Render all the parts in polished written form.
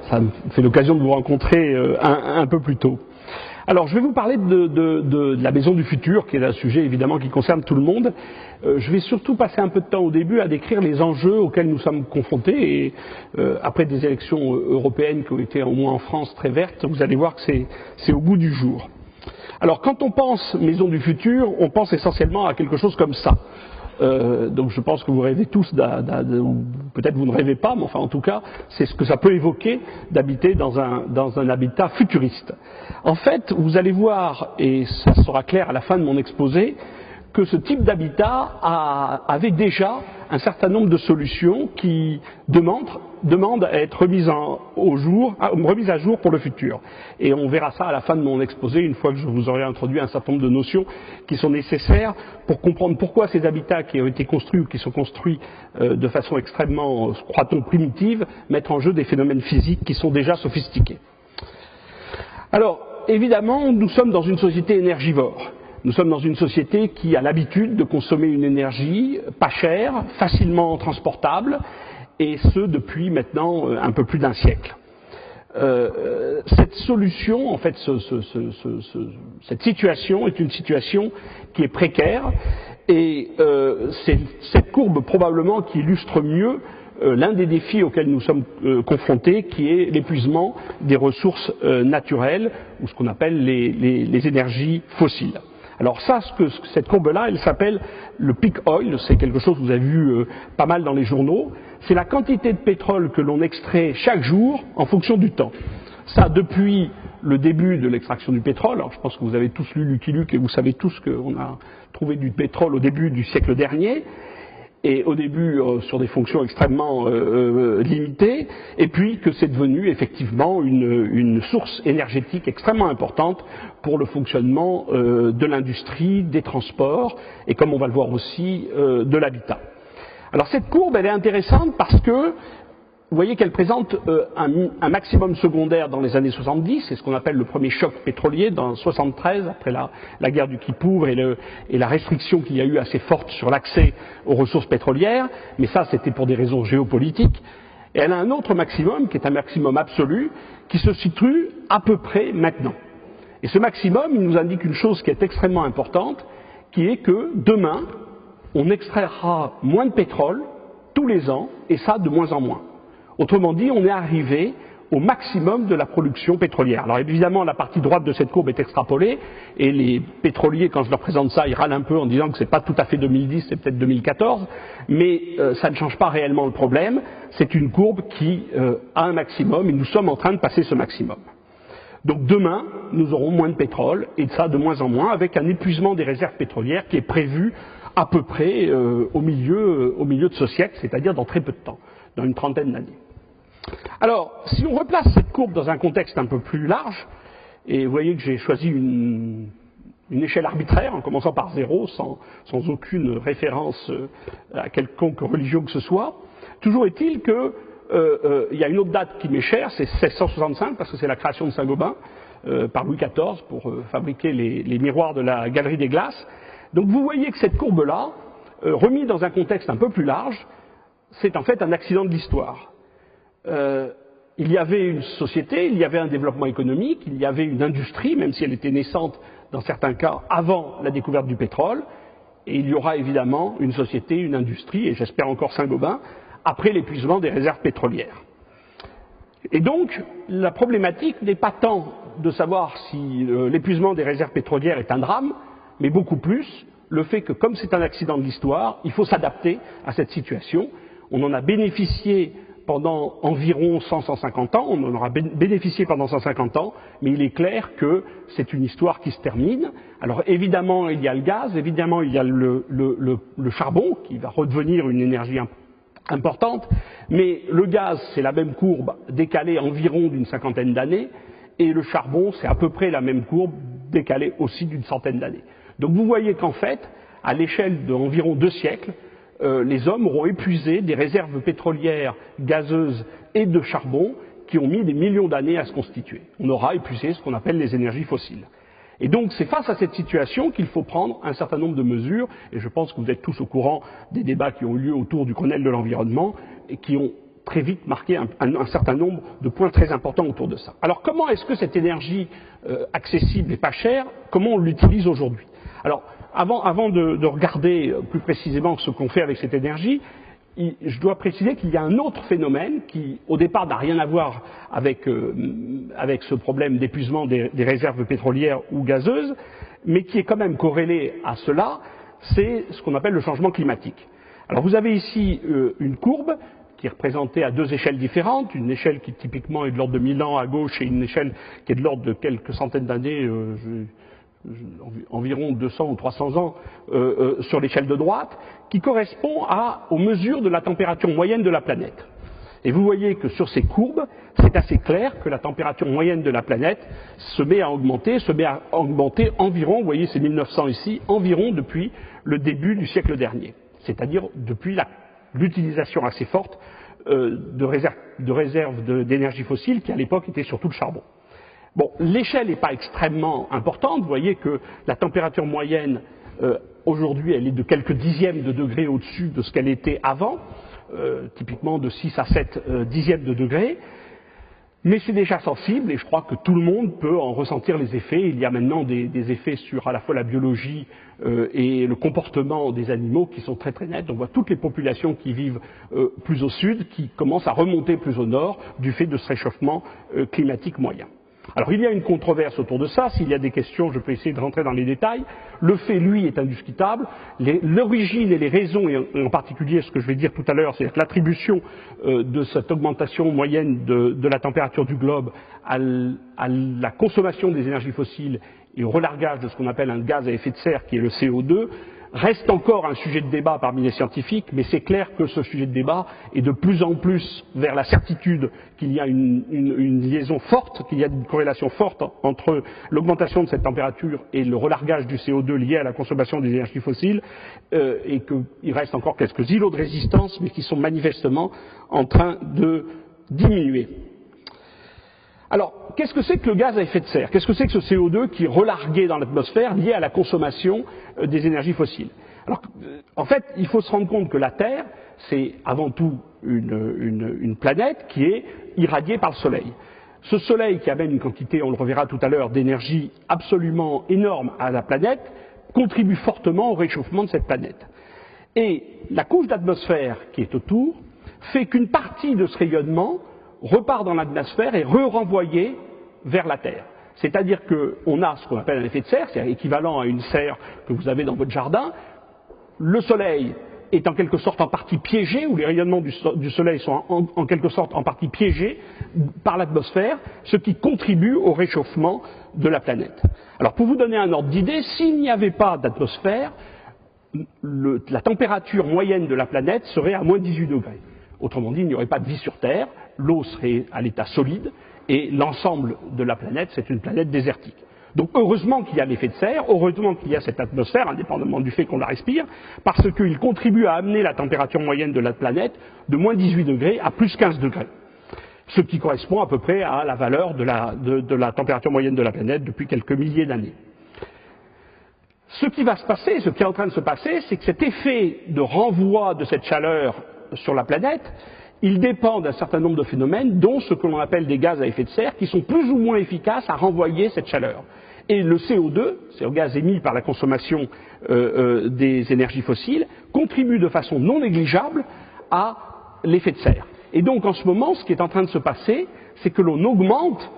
ça me fait l'occasion de vous rencontrer un peu plus tôt. Alors, je vais vous parler de la maison du futur, qui est un sujet évidemment qui concerne tout le monde. Je vais surtout passer un peu de temps au début à décrire les enjeux auxquels nous sommes confrontés. Et après des élections européennes qui ont été, au moins en France, très vertes, vous allez voir que c'est au goût du jour. Alors, quand on pense maison du futur, on pense essentiellement à quelque chose comme ça. Donc je pense que vous rêvez tous, peut-être vous ne rêvez pas, mais enfin en tout cas, c'est ce que ça peut évoquer d'habiter dans un habitat futuriste. En fait, vous allez voir, et ça sera clair à la fin de mon exposé, que ce type d'habitat avait déjà un certain nombre de solutions qui demandent à être remises à jour pour le futur. Et on verra ça à la fin de mon exposé, une fois que je vous aurai introduit un certain nombre de notions qui sont nécessaires pour comprendre pourquoi ces habitats qui ont été construits ou qui sont construits de façon extrêmement, croit-on, primitive, mettent en jeu des phénomènes physiques qui sont déjà sophistiqués. Alors, évidemment, nous sommes dans une société énergivore. Nous sommes dans une société qui a l'habitude de consommer une énergie pas chère, facilement transportable, et ce depuis maintenant un peu plus d'un siècle. Cette solution, en fait, cette situation est une situation qui est précaire, et c'est cette courbe probablement qui illustre mieux l'un des défis auxquels nous sommes confrontés, qui est l'épuisement des ressources naturelles, ou ce qu'on appelle les énergies fossiles. Alors ça, cette courbe-là, elle s'appelle le peak oil, c'est quelque chose que vous avez vu pas mal dans les journaux, c'est la quantité de pétrole que l'on extrait chaque jour en fonction du temps. Ça, depuis le début de l'extraction du pétrole, alors je pense que vous avez tous lu Lucky Luke et vous savez tous qu'on a trouvé du pétrole au début du siècle dernier, et au début sur des fonctions extrêmement limitées, et puis que c'est devenu effectivement une source énergétique extrêmement importante pour le fonctionnement de l'industrie, des transports, et comme on va le voir aussi, de l'habitat. Alors cette courbe, elle est intéressante parce que vous voyez qu'elle présente un maximum secondaire dans les années 70, c'est ce qu'on appelle le premier choc pétrolier dans 73, après la guerre du Kippour et la restriction qu'il y a eu assez forte sur l'accès aux ressources pétrolières, mais ça c'était pour des raisons géopolitiques. Et elle a un autre maximum, qui est un maximum absolu, qui se situe à peu près maintenant. Et ce maximum, il nous indique une chose qui est extrêmement importante, qui est que demain, on extraira moins de pétrole tous les ans, et ça de moins en moins. Autrement dit, on est arrivé au maximum de la production pétrolière. Alors évidemment, la partie droite de cette courbe est extrapolée, et les pétroliers, quand je leur présente ça, ils râlent un peu en disant que c'est pas tout à fait 2010, c'est peut-être 2014, mais ça ne change pas réellement le problème. C'est une courbe qui a un maximum, et nous sommes en train de passer ce maximum. Donc demain, nous aurons moins de pétrole, et ça de moins en moins, avec un épuisement des réserves pétrolières qui est prévu à peu près au milieu de ce siècle, c'est-à-dire dans très peu de temps, dans une trentaine d'années. Alors, si on replace cette courbe dans un contexte un peu plus large, et vous voyez que j'ai choisi une échelle arbitraire, en commençant par 0, sans aucune référence à quelconque religion que ce soit, toujours est-il que il y a une autre date qui m'est chère, c'est 1665, parce que c'est la création de Saint-Gobain par Louis XIV pour fabriquer les miroirs de la Galerie des Glaces. Donc vous voyez que cette courbe-là, remise dans un contexte un peu plus large, c'est en fait un accident de l'histoire. Il y avait une société, il y avait un développement économique, il y avait une industrie, même si elle était naissante dans certains cas avant la découverte du pétrole, et il y aura évidemment une société, une industrie, et j'espère encore Saint-Gobain, après l'épuisement des réserves pétrolières. Et donc, la problématique n'est pas tant de savoir si l'épuisement des réserves pétrolières est un drame, mais beaucoup plus le fait que, comme c'est un accident de l'histoire, il faut s'adapter à cette situation. On en a bénéficié pendant environ 100-150 ans, on en aura bénéficié pendant 150 ans, mais il est clair que c'est une histoire qui se termine. Alors évidemment, il y a le gaz, évidemment, il y a le charbon, qui va redevenir une énergie importante, mais le gaz, c'est la même courbe décalée environ d'une cinquantaine d'années, et le charbon, c'est à peu près la même courbe décalée aussi d'une centaine d'années. Donc vous voyez qu'en fait, à l'échelle d'environ 2 siècles, les hommes auront épuisé des réserves pétrolières, gazeuses et de charbon qui ont mis des millions d'années à se constituer. On aura épuisé ce qu'on appelle les énergies fossiles. Et donc c'est face à cette situation qu'il faut prendre un certain nombre de mesures, et je pense que vous êtes tous au courant des débats qui ont eu lieu autour du Grenelle de l'environnement et qui ont très vite marquer un certain nombre de points très importants autour de ça. Alors comment est-ce que cette énergie accessible et pas chère, comment on l'utilise aujourd'hui? Alors avant de regarder plus précisément ce qu'on fait avec cette énergie, je dois préciser qu'il y a un autre phénomène qui, au départ, n'a rien à voir avec ce problème d'épuisement des réserves pétrolières ou gazeuses, mais qui est quand même corrélé à cela, c'est ce qu'on appelle le changement climatique. Alors vous avez ici une courbe qui est représentée à deux échelles différentes, une échelle qui typiquement est de l'ordre de 1000 ans à gauche et une échelle qui est de l'ordre de quelques centaines d'années, environ 200 ou 300 ans sur l'échelle de droite, qui correspond aux mesures de la température moyenne de la planète. Et vous voyez que sur ces courbes, c'est assez clair que la température moyenne de la planète se met à augmenter environ, vous voyez c'est 1900 ici, environ depuis le début du siècle dernier. C'est-à-dire depuis l'utilisation assez forte de réserves d'énergie fossile qui à l'époque étaient surtout le charbon. Bon, l'échelle n'est pas extrêmement importante, vous voyez que la température moyenne aujourd'hui elle est de quelques dixièmes de degrés au-dessus de ce qu'elle était avant, typiquement de 6 à 7 dixièmes de degrés, mais c'est déjà sensible et je crois que tout le monde peut en ressentir les effets. Il y a maintenant des effets sur à la fois la biologie et le comportement des animaux qui sont très très nets. On voit toutes les populations qui vivent plus au sud qui commencent à remonter plus au nord du fait de ce réchauffement climatique moyen. Alors il y a une controverse autour de ça, s'il y a des questions je peux essayer de rentrer dans les détails. Le fait, lui, est indiscutable. L'origine et les raisons, et en particulier ce que je vais dire tout à l'heure, c'est-à-dire l'attribution de cette augmentation moyenne de la température du globe à la consommation des énergies fossiles et au relargage de ce qu'on appelle un gaz à effet de serre qui est le CO2, reste encore un sujet de débat parmi les scientifiques, mais c'est clair que ce sujet de débat est de plus en plus vers la certitude qu'il y a une liaison forte, qu'il y a une corrélation forte entre l'augmentation de cette température et le relargage du CO2 lié à la consommation des énergies fossiles, et qu'il reste encore quelques îlots de résistance, mais qui sont manifestement en train de diminuer. Alors, qu'est-ce que c'est que le gaz à effet de serre? Qu'est-ce que c'est que ce CO2 qui est relargué dans l'atmosphère lié à la consommation des énergies fossiles? Alors, en fait, il faut se rendre compte que la Terre, c'est avant tout une planète qui est irradiée par le Soleil. Ce Soleil qui amène une quantité, on le reverra tout à l'heure, d'énergie absolument énorme à la planète, contribue fortement au réchauffement de cette planète. Et la couche d'atmosphère qui est autour fait qu'une partie de ce rayonnement repart dans l'atmosphère et renvoyé vers la Terre. C'est-à-dire qu'on a ce qu'on appelle un effet de serre, c'est équivalent à une serre que vous avez dans votre jardin. Le Soleil est en quelque sorte en partie piégé, ou les rayonnements du Soleil sont en quelque sorte en partie piégés par l'atmosphère, ce qui contribue au réchauffement de la planète. Alors pour vous donner un ordre d'idée, s'il n'y avait pas d'atmosphère, la température moyenne de la planète serait à moins 18 degrés. Autrement dit, il n'y aurait pas de vie sur Terre, l'eau serait à l'état solide, et l'ensemble de la planète, c'est une planète désertique. Donc heureusement qu'il y a l'effet de serre, heureusement qu'il y a cette atmosphère, indépendamment du fait qu'on la respire, parce qu'il contribue à amener la température moyenne de la planète de moins 18 degrés à plus 15 degrés. Ce qui correspond à peu près à la valeur de la température moyenne de la planète depuis quelques milliers d'années. Ce qui va se passer, ce qui est en train de se passer, c'est que cet effet de renvoi de cette chaleur sur la planète, il dépend d'un certain nombre de phénomènes, dont ce que l'on appelle des gaz à effet de serre, qui sont plus ou moins efficaces à renvoyer cette chaleur. Et le CO2, c'est le gaz émis par la consommation des énergies fossiles, contribue de façon non négligeable à l'effet de serre. Et donc en ce moment, ce qui est en train de se passer, c'est que l'on augmente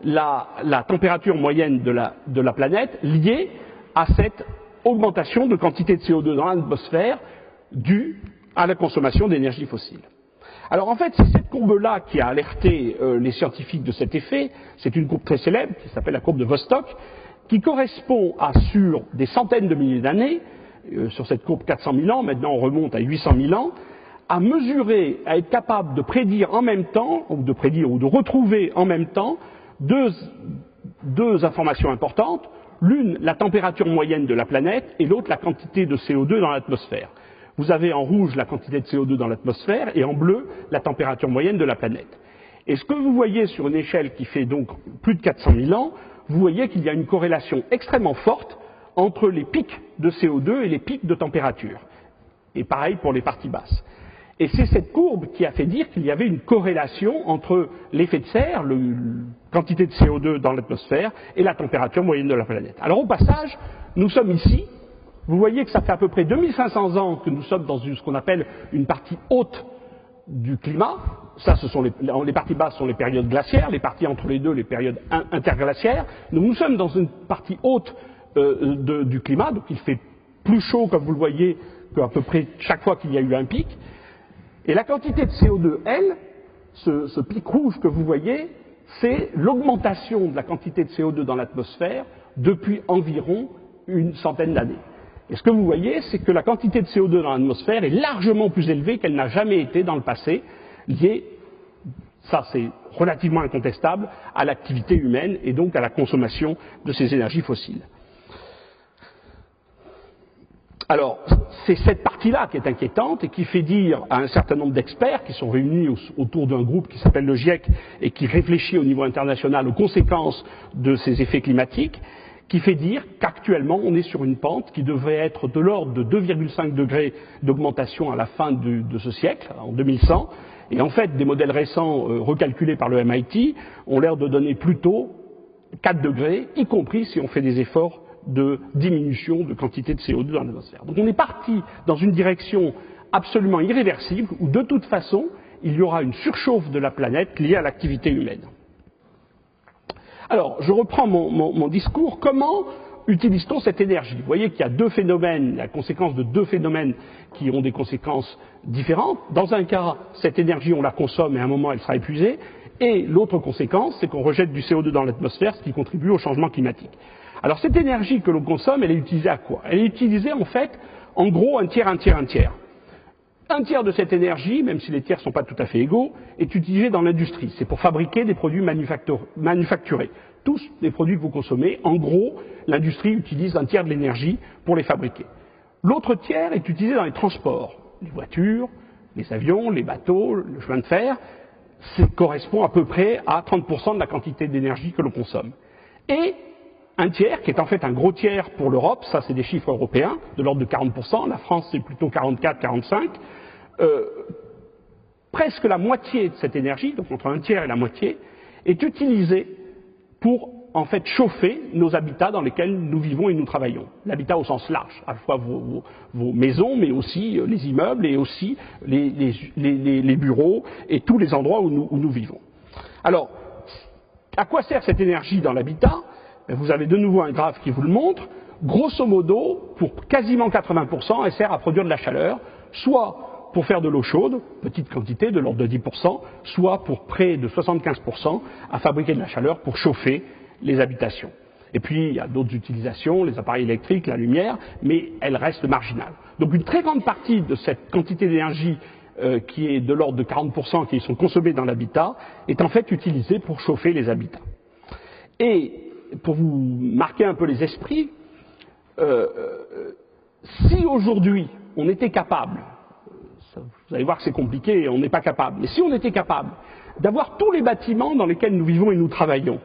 la température moyenne de la planète liée à cette augmentation de quantité de CO2 dans l'atmosphère due à la consommation d'énergie fossile. Alors en fait, c'est cette courbe-là qui a alerté les scientifiques de cet effet. C'est une courbe très célèbre qui s'appelle la courbe de Vostok, qui correspond à, sur des centaines de milliers d'années, sur cette courbe 400 000 ans, maintenant on remonte à 800 000 ans, à mesurer, à être capable de prédire en même temps, ou de retrouver en même temps, deux informations importantes. L'une, la température moyenne de la planète, et l'autre, la quantité de CO2 dans l'atmosphère. Vous avez en rouge la quantité de CO2 dans l'atmosphère et en bleu la température moyenne de la planète. Et ce que vous voyez sur une échelle qui fait donc plus de 400 000 ans, vous voyez qu'il y a une corrélation extrêmement forte entre les pics de CO2 et les pics de température. Et pareil pour les parties basses. Et c'est cette courbe qui a fait dire qu'il y avait une corrélation entre l'effet de serre, la quantité de CO2 dans l'atmosphère, et la température moyenne de la planète. Alors au passage, nous sommes ici, vous voyez que ça fait à peu près 2500 ans que nous sommes dans ce qu'on appelle une partie haute du climat. Ça, ce sont les parties basses sont les périodes glaciaires, les parties entre les deux, les périodes interglaciaires. Donc nous sommes dans une partie haute du climat, donc il fait plus chaud, comme vous le voyez, qu'à peu près chaque fois qu'il y a eu un pic. Et la quantité de CO2, elle, ce pic rouge que vous voyez, c'est l'augmentation de la quantité de CO2 dans l'atmosphère depuis environ une centaine d'années. Et ce que vous voyez, c'est que la quantité de CO2 dans l'atmosphère est largement plus élevée qu'elle n'a jamais été dans le passé, liée, ça c'est relativement incontestable, à l'activité humaine et donc à la consommation de ces énergies fossiles. Alors, c'est cette partie-là qui est inquiétante et qui fait dire à un certain nombre d'experts qui sont réunis autour d'un groupe qui s'appelle le GIEC et qui réfléchit au niveau international aux conséquences de ces effets climatiques, qui fait dire qu'actuellement on est sur une pente qui devrait être de l'ordre de 2,5 degrés d'augmentation à la fin de ce siècle, en 2100, et en fait des modèles récents recalculés par le MIT ont l'air de donner plutôt 4 degrés, y compris si on fait des efforts de diminution de quantité de CO2 dans l'atmosphère. Donc on est parti dans une direction absolument irréversible où de toute façon il y aura une surchauffe de la planète liée à l'activité humaine. Alors je reprends mon discours. Comment utilise-t-on cette énergie? Vous voyez qu'il y a deux phénomènes, la conséquence de deux phénomènes qui ont des conséquences différentes. Dans un cas, cette énergie on la consomme et à un moment elle sera épuisée. Et l'autre conséquence, c'est qu'on rejette du CO2 dans l'atmosphère, ce qui contribue au changement climatique. Alors cette énergie que l'on consomme, elle est utilisée à quoi? Elle est utilisée en fait, en gros, un tiers, un tiers, un tiers. Un tiers de cette énergie, même si les tiers ne sont pas tout à fait égaux, est utilisée dans l'industrie. C'est pour fabriquer des produits manufacturés. Tous les produits que vous consommez, en gros, l'industrie utilise un tiers de l'énergie pour les fabriquer. L'autre tiers est utilisé dans les transports. Les voitures, les avions, les bateaux, le chemin de fer. Ça correspond à peu près à 30% de la quantité d'énergie que l'on consomme. Et un tiers, qui est en fait un gros tiers pour l'Europe, ça c'est des chiffres européens, de l'ordre de 40%, la France c'est plutôt 44-45%, presque la moitié de cette énergie, donc entre un tiers et la moitié, est utilisée pour en fait chauffer nos habitats dans lesquels nous vivons et nous travaillons. L'habitat au sens large, à la fois vos maisons, mais aussi les immeubles et aussi les bureaux et tous les endroits où nous vivons. Alors, à quoi sert cette énergie dans l'habitat? Vous avez de nouveau un graphe qui vous le montre. Grosso modo, pour quasiment 80%, elle sert à produire de la chaleur, soit pour faire de l'eau chaude, petite quantité, de l'ordre de 10%, soit pour près de 75% à fabriquer de la chaleur pour chauffer les habitations. Et puis, il y a d'autres utilisations, les appareils électriques, la lumière, mais elle reste marginale. Donc une très grande partie de cette quantité d'énergie qui est de l'ordre de 40% qui sont consommés dans l'habitat est en fait utilisée pour chauffer les habitats. Et pour vous marquer un peu les esprits, si aujourd'hui on était capable, vous allez voir que c'est compliqué, on n'est pas capable, mais si on était capable d'avoir tous les bâtiments dans lesquels nous vivons et nous travaillons,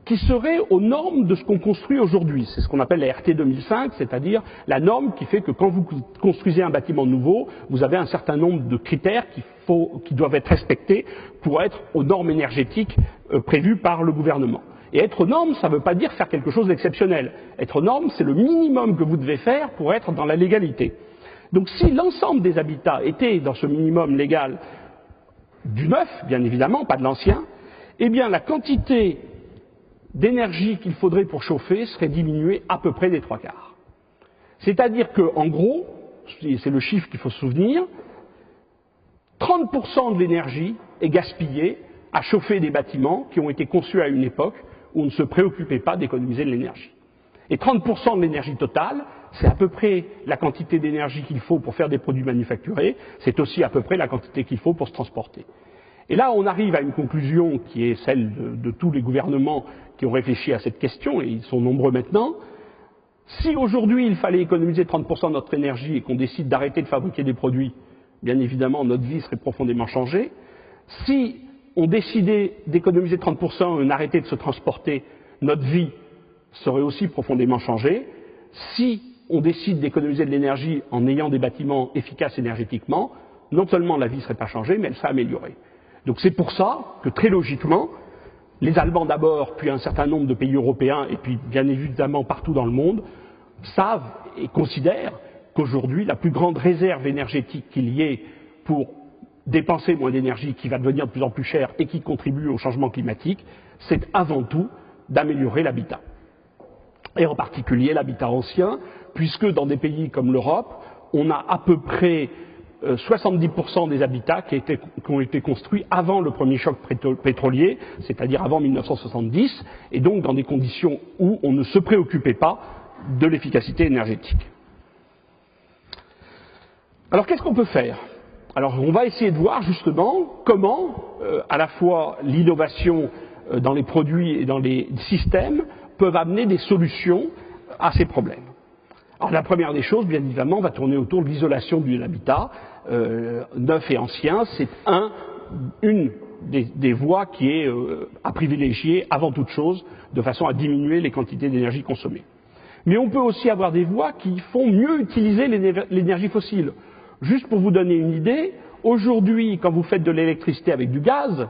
qui seraient aux normes de ce qu'on construit aujourd'hui, c'est ce qu'on appelle la RT 2005, c'est-à-dire la norme qui fait que quand vous construisez un bâtiment nouveau, vous avez un certain nombre de critères qui doivent être respectés pour être aux normes énergétiques prévues par le gouvernement. Et être aux normes, ça ne veut pas dire faire quelque chose d'exceptionnel. Être aux normes, c'est le minimum que vous devez faire pour être dans la légalité. Donc si l'ensemble des habitats étaient dans ce minimum légal du neuf, bien évidemment, pas de l'ancien, eh bien la quantité d'énergie qu'il faudrait pour chauffer serait diminuée à peu près des 3/4. C'est-à-dire qu'en gros, c'est le chiffre qu'il faut se souvenir, 30% de l'énergie est gaspillée à chauffer des bâtiments qui ont été conçus à une époque où on ne se préoccupait pas d'économiser de l'énergie. Et 30% de l'énergie totale, c'est à peu près la quantité d'énergie qu'il faut pour faire des produits manufacturés, c'est aussi à peu près la quantité qu'il faut pour se transporter. Et là, on arrive à une conclusion qui est celle de tous les gouvernements qui ont réfléchi à cette question, et ils sont nombreux maintenant. Si aujourd'hui il fallait économiser 30% de notre énergie et qu'on décide d'arrêter de fabriquer des produits, bien évidemment notre vie serait profondément changée. Si on décidait d'économiser 30% et on arrêtait de se transporter, notre vie serait aussi profondément changée. Si on décide d'économiser de l'énergie en ayant des bâtiments efficaces énergétiquement, non seulement la vie ne serait pas changée, mais elle serait améliorée. Donc c'est pour ça que très logiquement, les Allemands d'abord, puis un certain nombre de pays européens, et puis bien évidemment partout dans le monde, savent et considèrent qu'aujourd'hui, la plus grande réserve énergétique qu'il y ait pour dépenser moins d'énergie, qui va devenir de plus en plus chère et qui contribue au changement climatique, c'est avant tout d'améliorer l'habitat. Et en particulier l'habitat ancien, puisque dans des pays comme l'Europe, on a à peu près 70% des habitats qui ont été construits avant le premier choc pétrolier, c'est-à-dire avant 1970, et donc dans des conditions où on ne se préoccupait pas de l'efficacité énergétique. Alors qu'est-ce qu'on peut faire? Alors on va essayer de voir justement comment à la fois l'innovation dans les produits et dans les systèmes peuvent amener des solutions à ces problèmes. Alors la première des choses, bien évidemment, va tourner autour de l'isolation de l'habitat neuf et ancien. C'est une des voies qui est à privilégier avant toute chose, de façon à diminuer les quantités d'énergie consommées. Mais on peut aussi avoir des voies qui font mieux utiliser l'énergie fossile. Juste pour vous donner une idée, aujourd'hui, quand vous faites de l'électricité avec du gaz,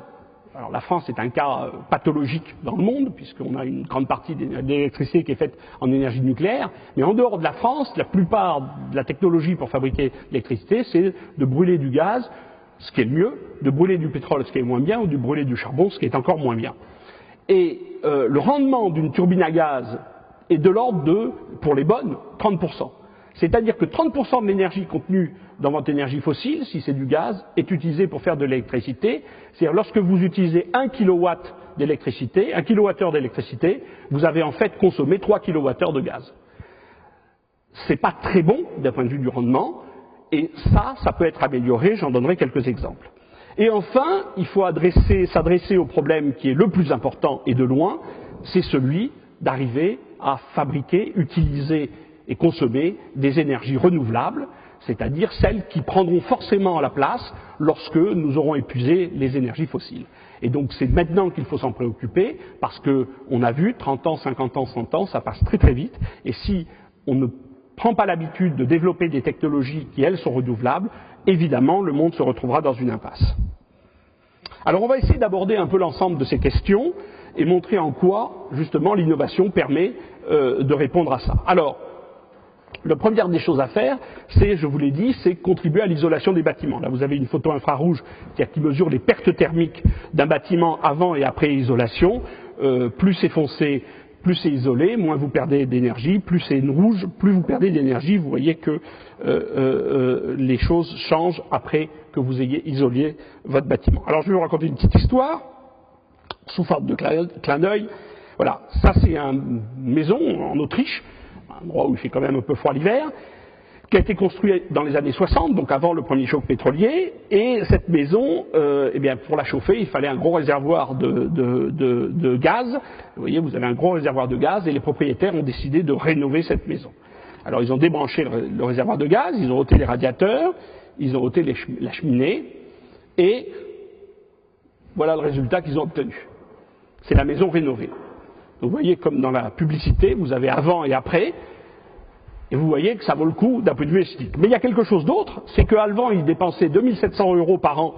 alors la France est un cas pathologique dans le monde, puisqu'on a une grande partie de l'électricité qui est faite en énergie nucléaire, mais en dehors de la France, la plupart de la technologie pour fabriquer l'électricité, c'est de brûler du gaz, ce qui est le mieux, de brûler du pétrole, ce qui est moins bien, ou de brûler du charbon, ce qui est encore moins bien. Et le rendement d'une turbine à gaz est de l'ordre de, pour les bonnes, 30%. C'est-à-dire que 30% de l'énergie contenue dans votre énergie fossile, si c'est du gaz, est utilisée pour faire de l'électricité. C'est-à-dire lorsque vous utilisez 1 kW d'électricité, 1 kWh d'électricité, vous avez en fait consommé 3 kWh de gaz. C'est pas très bon d'un point de vue du rendement, et ça peut être amélioré, j'en donnerai quelques exemples. Et enfin, il faut s'adresser au problème qui est le plus important et de loin, c'est celui d'arriver à fabriquer, utiliser et consommer des énergies renouvelables, c'est-à-dire celles qui prendront forcément la place lorsque nous aurons épuisé les énergies fossiles. Et donc c'est maintenant qu'il faut s'en préoccuper, parce qu'on a vu, 30 ans, 50 ans, 100 ans, ça passe très très vite, et si on ne prend pas l'habitude de développer des technologies qui, elles, sont renouvelables, évidemment, le monde se retrouvera dans une impasse. Alors on va essayer d'aborder un peu l'ensemble de ces questions et montrer en quoi, justement, l'innovation permet de répondre à ça. Alors, la première des choses à faire, c'est, je vous l'ai dit, c'est contribuer à l'isolation des bâtiments. Là, vous avez une photo infrarouge qui mesure les pertes thermiques d'un bâtiment avant et après isolation. Plus c'est foncé, plus c'est isolé, moins vous perdez d'énergie. Plus c'est rouge, plus vous perdez d'énergie. Vous voyez que les choses changent après que vous ayez isolé votre bâtiment. Alors, je vais vous raconter une petite histoire, sous forme de clin d'œil. Voilà, ça c'est une maison en Autriche, un endroit où il fait quand même un peu froid l'hiver, qui a été construite dans les années 60, donc avant le premier choc pétrolier, et cette maison, eh bien, pour la chauffer, il fallait un gros réservoir de gaz. Vous voyez, vous avez un gros réservoir de gaz, et les propriétaires ont décidé de rénover cette maison. Alors ils ont débranché le réservoir de gaz, ils ont ôté les radiateurs, ils ont ôté la cheminée, et voilà le résultat qu'ils ont obtenu. C'est la maison rénovée. Donc vous voyez, comme dans la publicité, vous avez avant et après, et vous voyez que ça vaut le coup d'un point de vue esthétique. Mais il y a quelque chose d'autre, c'est qu'avant, ils dépensaient 2 700 € par an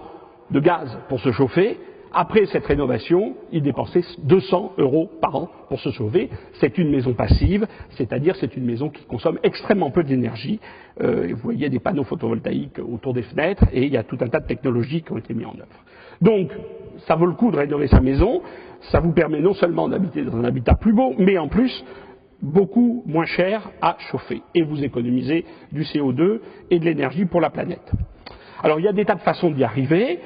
de gaz pour se chauffer. Après cette rénovation, ils dépensaient 200 € par an pour se chauffer. C'est une maison passive, c'est-à-dire c'est une maison qui consomme extrêmement peu d'énergie. Vous voyez des panneaux photovoltaïques autour des fenêtres, et il y a tout un tas de technologies qui ont été mises en œuvre. Donc, ça vaut le coup de rénover sa maison. Ça vous permet non seulement d'habiter dans un habitat plus beau, mais en plus beaucoup moins cher à chauffer. Et vous économisez du CO2 et de l'énergie pour la planète. Alors il y a des tas de façons d'y arriver.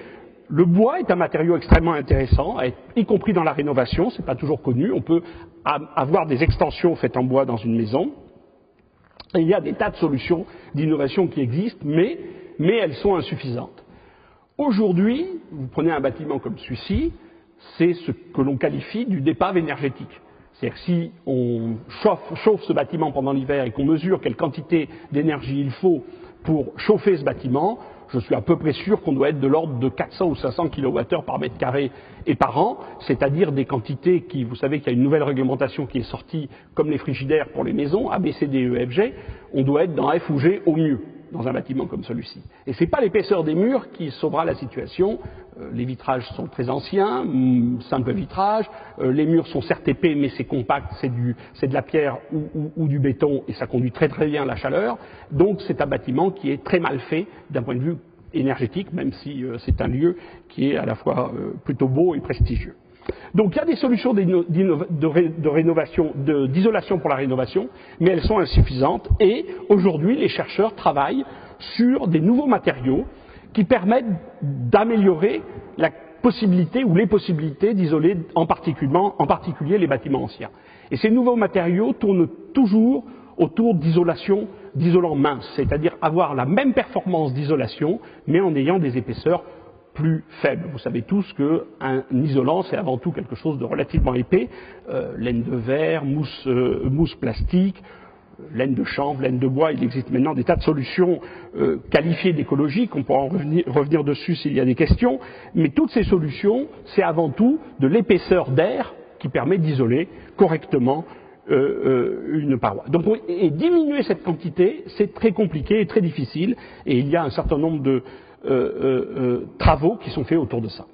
Le bois est un matériau extrêmement intéressant, y compris dans la rénovation, c'est pas toujours connu. On peut avoir des extensions faites en bois dans une maison. Et il y a des tas de solutions d'innovation qui existent, mais elles sont insuffisantes. Aujourd'hui, vous prenez un bâtiment comme celui-ci, c'est ce que l'on qualifie du dépave énergétique. C'est-à-dire que si on chauffe ce bâtiment pendant l'hiver et qu'on mesure quelle quantité d'énergie il faut pour chauffer ce bâtiment, je suis à peu près sûr qu'on doit être de l'ordre de 400 ou 500 kWh par mètre carré et par an, c'est-à-dire des quantités qui, vous savez qu'il y a une nouvelle réglementation qui est sortie, comme les frigidaires pour les maisons, A, B, C, D, E, F, G, on doit être dans F ou G au mieux. dans un bâtiment comme celui-ci. Et ce n'est pas l'épaisseur des murs qui sauvera la situation. Les vitrages sont très anciens, simple vitrage. Les murs sont certes épais, mais c'est compact, c'est de la pierre ou du béton, et ça conduit très très bien la chaleur. Donc c'est un bâtiment qui est très mal fait d'un point de vue énergétique, même si c'est un lieu qui est à la fois plutôt beau et prestigieux. Donc il y a des solutions de rénovation, d'isolation pour la rénovation, mais elles sont insuffisantes et aujourd'hui les chercheurs travaillent sur des nouveaux matériaux qui permettent d'améliorer la possibilité ou les possibilités d'isoler en particulier les bâtiments anciens. Et ces nouveaux matériaux tournent toujours autour d'isolants minces, c'est-à-dire avoir la même performance d'isolation mais en ayant des épaisseurs plus faible. Vous savez tous qu'un isolant, c'est avant tout quelque chose de relativement épais, laine de verre, mousse plastique, laine de chanvre, laine de bois. Il existe maintenant des tas de solutions qualifiées d'écologiques, on pourra en revenir dessus s'il y a des questions, mais toutes ces solutions, c'est avant tout de l'épaisseur d'air qui permet d'isoler correctement une paroi. Donc, et diminuer cette quantité, c'est très compliqué et très difficile, et il y a un certain nombre de travaux qui sont faits autour de ça.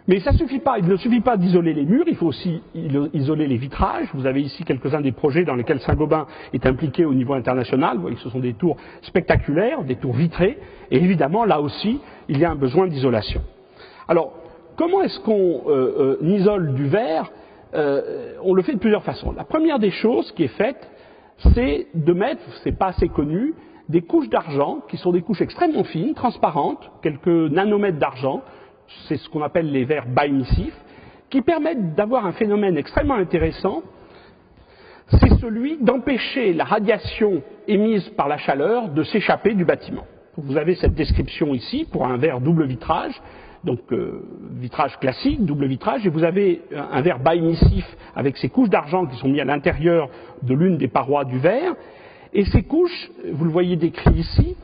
Mais ça suffit pas, il ne suffit pas d'isoler les murs, il faut aussi isoler les vitrages. Vous avez ici quelques-uns des projets dans lesquels Saint-Gobain est impliqué au niveau international. Vous voyez que ce sont des tours spectaculaires, des tours vitrées, et évidemment, là aussi, il y a un besoin d'isolation. Alors, comment est-ce qu'on isole du verre? On le fait de plusieurs façons. La première des choses qui est faite, c'est de mettre, c'est pas assez connu, des couches d'argent, qui sont des couches extrêmement fines, transparentes, quelques nanomètres d'argent, c'est ce qu'on appelle les verres bas émissifs, qui permettent d'avoir un phénomène extrêmement intéressant, c'est celui d'empêcher la radiation émise par la chaleur de s'échapper du bâtiment. Vous avez cette description ici pour un verre double vitrage, donc vitrage classique, double vitrage, et vous avez un verre bas émissif avec ces couches d'argent qui sont mises à l'intérieur de l'une des parois du verre. Et ces couches, vous le voyez décrit ici,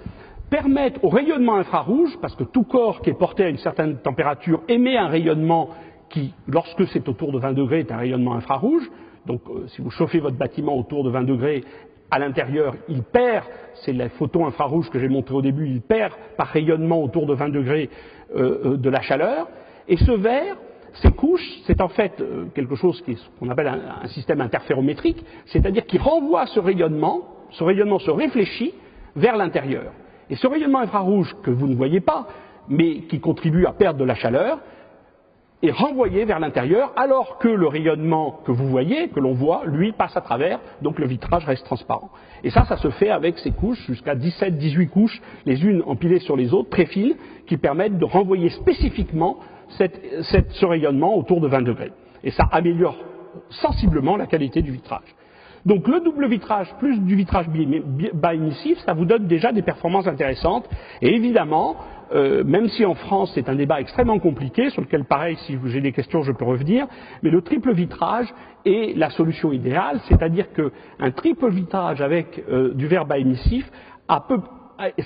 permettent au rayonnement infrarouge, parce que tout corps qui est porté à une certaine température émet un rayonnement qui, lorsque c'est autour de 20 degrés, est un rayonnement infrarouge. Donc si vous chauffez votre bâtiment autour de 20 degrés, à l'intérieur, il perd, c'est les photons infrarouges que j'ai montré au début, il perd par rayonnement autour de 20 degrés de la chaleur. Et ce verre, ces couches, c'est en fait quelque chose qu'on appelle un système interférométrique, c'est-à-dire qui renvoie ce rayonnement se réfléchit vers l'intérieur. Et ce rayonnement infrarouge que vous ne voyez pas, mais qui contribue à perdre de la chaleur, est renvoyé vers l'intérieur, alors que le rayonnement que vous voyez, que l'on voit, lui, passe à travers, donc le vitrage reste transparent. Et ça se fait avec ces couches, jusqu'à 17-18 couches, les unes empilées sur les autres, très fines, qui permettent de renvoyer spécifiquement ce rayonnement autour de 20 degrés. Et ça améliore sensiblement la qualité du vitrage. Donc le double vitrage plus du vitrage bas émissif, ça vous donne déjà des performances intéressantes. Et évidemment, même si en France c'est un débat extrêmement compliqué, sur lequel pareil, si j'ai des questions je peux revenir, mais le triple vitrage est la solution idéale, c'est-à-dire qu'un triple vitrage avec du verre bas émissif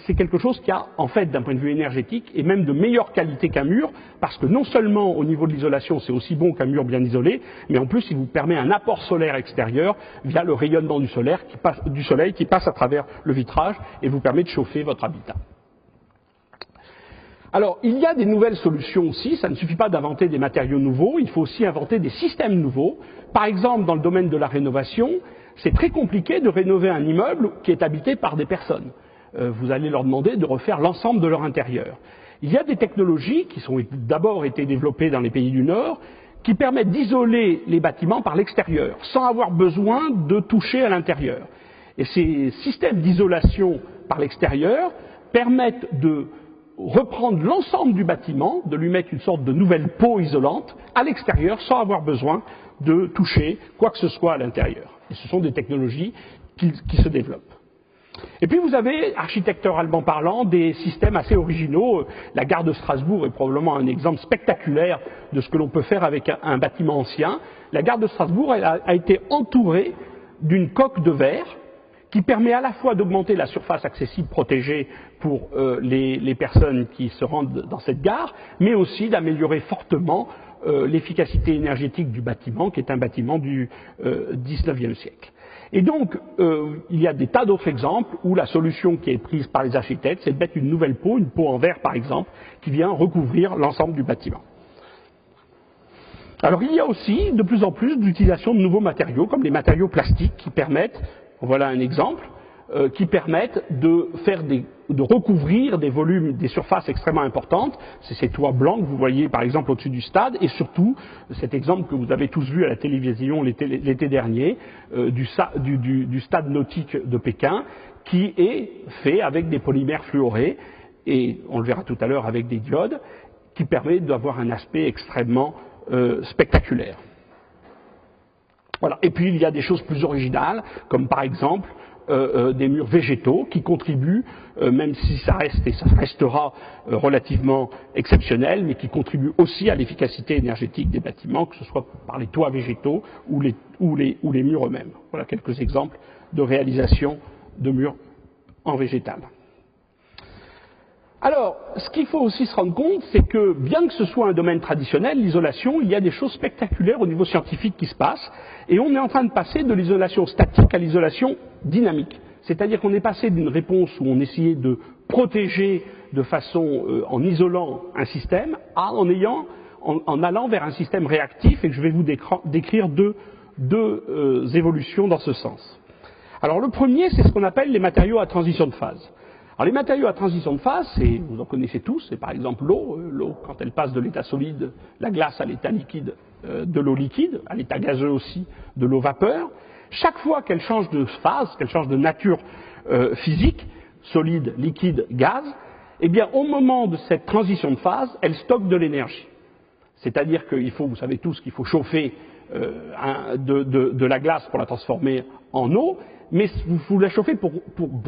c'est quelque chose qui a, en fait, d'un point de vue énergétique, et même de meilleure qualité qu'un mur, parce que non seulement au niveau de l'isolation, c'est aussi bon qu'un mur bien isolé, mais en plus, il vous permet un apport solaire extérieur via le rayonnement du soleil qui passe à travers le vitrage et vous permet de chauffer votre habitat. Alors, il y a des nouvelles solutions aussi, ça ne suffit pas d'inventer des matériaux nouveaux, il faut aussi inventer des systèmes nouveaux. Par exemple, dans le domaine de la rénovation, c'est très compliqué de rénover un immeuble qui est habité par des personnes. Vous allez leur demander de refaire l'ensemble de leur intérieur. Il y a des technologies qui ont d'abord été développées dans les pays du Nord, qui permettent d'isoler les bâtiments par l'extérieur, sans avoir besoin de toucher à l'intérieur. Et ces systèmes d'isolation par l'extérieur permettent de reprendre l'ensemble du bâtiment, de lui mettre une sorte de nouvelle peau isolante à l'extérieur, sans avoir besoin de toucher quoi que ce soit à l'intérieur. Et ce sont des technologies qui se développent. Et puis vous avez, architecturalement parlant, des systèmes assez originaux. La gare de Strasbourg est probablement un exemple spectaculaire de ce que l'on peut faire avec un bâtiment ancien. La gare de Strasbourg a été entourée d'une coque de verre qui permet à la fois d'augmenter la surface accessible protégée pour les personnes qui se rendent dans cette gare, mais aussi d'améliorer fortement l'efficacité énergétique du bâtiment, qui est un bâtiment du XIXe siècle. Et donc, il y a des tas d'autres exemples où la solution qui est prise par les architectes, c'est de mettre une nouvelle peau, une peau en verre par exemple, qui vient recouvrir l'ensemble du bâtiment. Alors il y a aussi de plus en plus d'utilisation de nouveaux matériaux, comme les matériaux plastiques qui permettent, voilà un exemple, qui permettent de recouvrir des volumes, des surfaces extrêmement importantes. C'est ces toits blancs que vous voyez par exemple au-dessus du stade, et surtout cet exemple que vous avez tous vu à la télévision l'été dernier du stade nautique de Pékin, qui est fait avec des polymères fluorés, et on le verra tout à l'heure avec des diodes, qui permet d'avoir un aspect extrêmement spectaculaire. Voilà. Et puis il y a des choses plus originales, comme par exemple des murs végétaux qui contribuent, même si ça reste et ça restera relativement exceptionnel, mais qui contribuent aussi à l'efficacité énergétique des bâtiments, que ce soit par les toits végétaux ou les murs eux-mêmes. Voilà quelques exemples de réalisation de murs en végétal. Alors, ce qu'il faut aussi se rendre compte, c'est que bien que ce soit un domaine traditionnel, l'isolation, il y a des choses spectaculaires au niveau scientifique qui se passent, et on est en train de passer de l'isolation statique à l'isolation dynamique. C'est-à-dire qu'on est passé d'une réponse où on essayait de protéger de façon, en isolant un système, en allant vers un système réactif, et je vais vous décrire deux évolutions dans ce sens. Alors le premier, c'est ce qu'on appelle les matériaux à transition de phase. Alors les matériaux à transition de phase, vous en connaissez tous, c'est par exemple l'eau. L'eau, quand elle passe de l'état solide, la glace à l'état liquide, de l'eau liquide, à l'état gazeux aussi, de l'eau vapeur. Chaque fois qu'elle change de phase, qu'elle change de nature physique, solide, liquide, gaz, eh bien au moment de cette transition de phase, elle stocke de l'énergie. C'est-à-dire qu'il faut, vous savez tous, qu'il faut chauffer de la glace pour la transformer en eau, mais vous la chauffez pour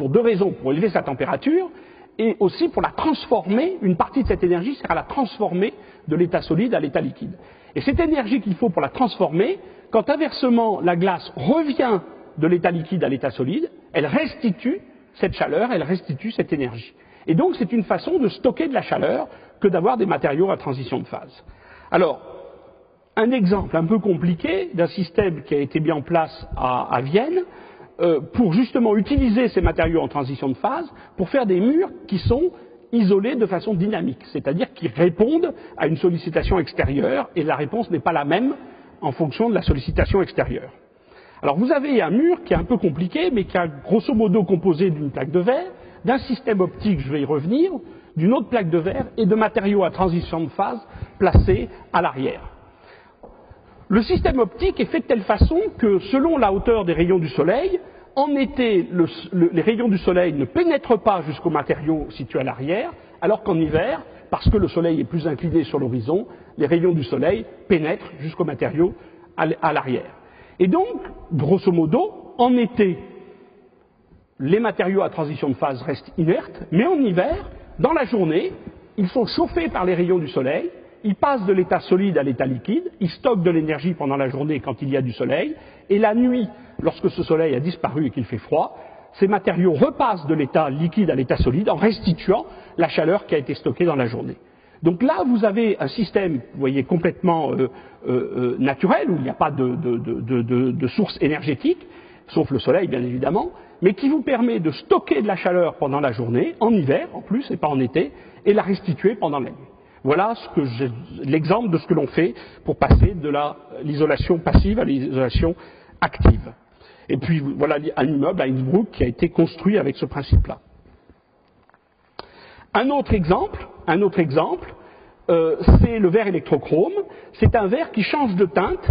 deux raisons, pour élever sa température et aussi pour la transformer, une partie de cette énergie sert à la transformer de l'état solide à l'état liquide. Et cette énergie qu'il faut pour la transformer, quand inversement la glace revient de l'état liquide à l'état solide, elle restitue cette chaleur, elle restitue cette énergie. Et donc c'est une façon de stocker de la chaleur que d'avoir des matériaux à transition de phase. Alors, un exemple un peu compliqué d'un système qui a été mis en place à Vienne, pour justement utiliser ces matériaux en transition de phase pour faire des murs qui sont isolés de façon dynamique, c'est-à-dire qui répondent à une sollicitation extérieure et la réponse n'est pas la même en fonction de la sollicitation extérieure. Alors vous avez un mur qui est un peu compliqué mais qui est grosso modo composé d'une plaque de verre, d'un système optique, je vais y revenir, d'une autre plaque de verre et de matériaux à transition de phase placés à l'arrière. Le système optique est fait de telle façon que, selon la hauteur des rayons du soleil, en été, les rayons du soleil ne pénètrent pas jusqu'aux matériaux situés à l'arrière, alors qu'en hiver, parce que le soleil est plus incliné sur l'horizon, les rayons du soleil pénètrent jusqu'aux matériaux à l'arrière. Et donc, grosso modo, en été, les matériaux à transition de phase restent inertes, mais en hiver, dans la journée, ils sont chauffés par les rayons du soleil. Ils passent de l'état solide à l'état liquide, ils stockent de l'énergie pendant la journée quand il y a du soleil, et la nuit, lorsque ce soleil a disparu et qu'il fait froid, ces matériaux repassent de l'état liquide à l'état solide en restituant la chaleur qui a été stockée dans la journée. Donc là, vous avez un système, vous voyez, complètement naturel, où il n'y a pas de source énergétique, sauf le soleil bien évidemment, mais qui vous permet de stocker de la chaleur pendant la journée, en hiver en plus et pas en été, et la restituer pendant la nuit. Voilà l'exemple de ce que l'on fait pour passer de l'isolation passive à l'isolation active. Et puis voilà un immeuble à Innsbruck qui a été construit avec ce principe-là. Un autre exemple, c'est le verre électrochrome. C'est un verre qui change de teinte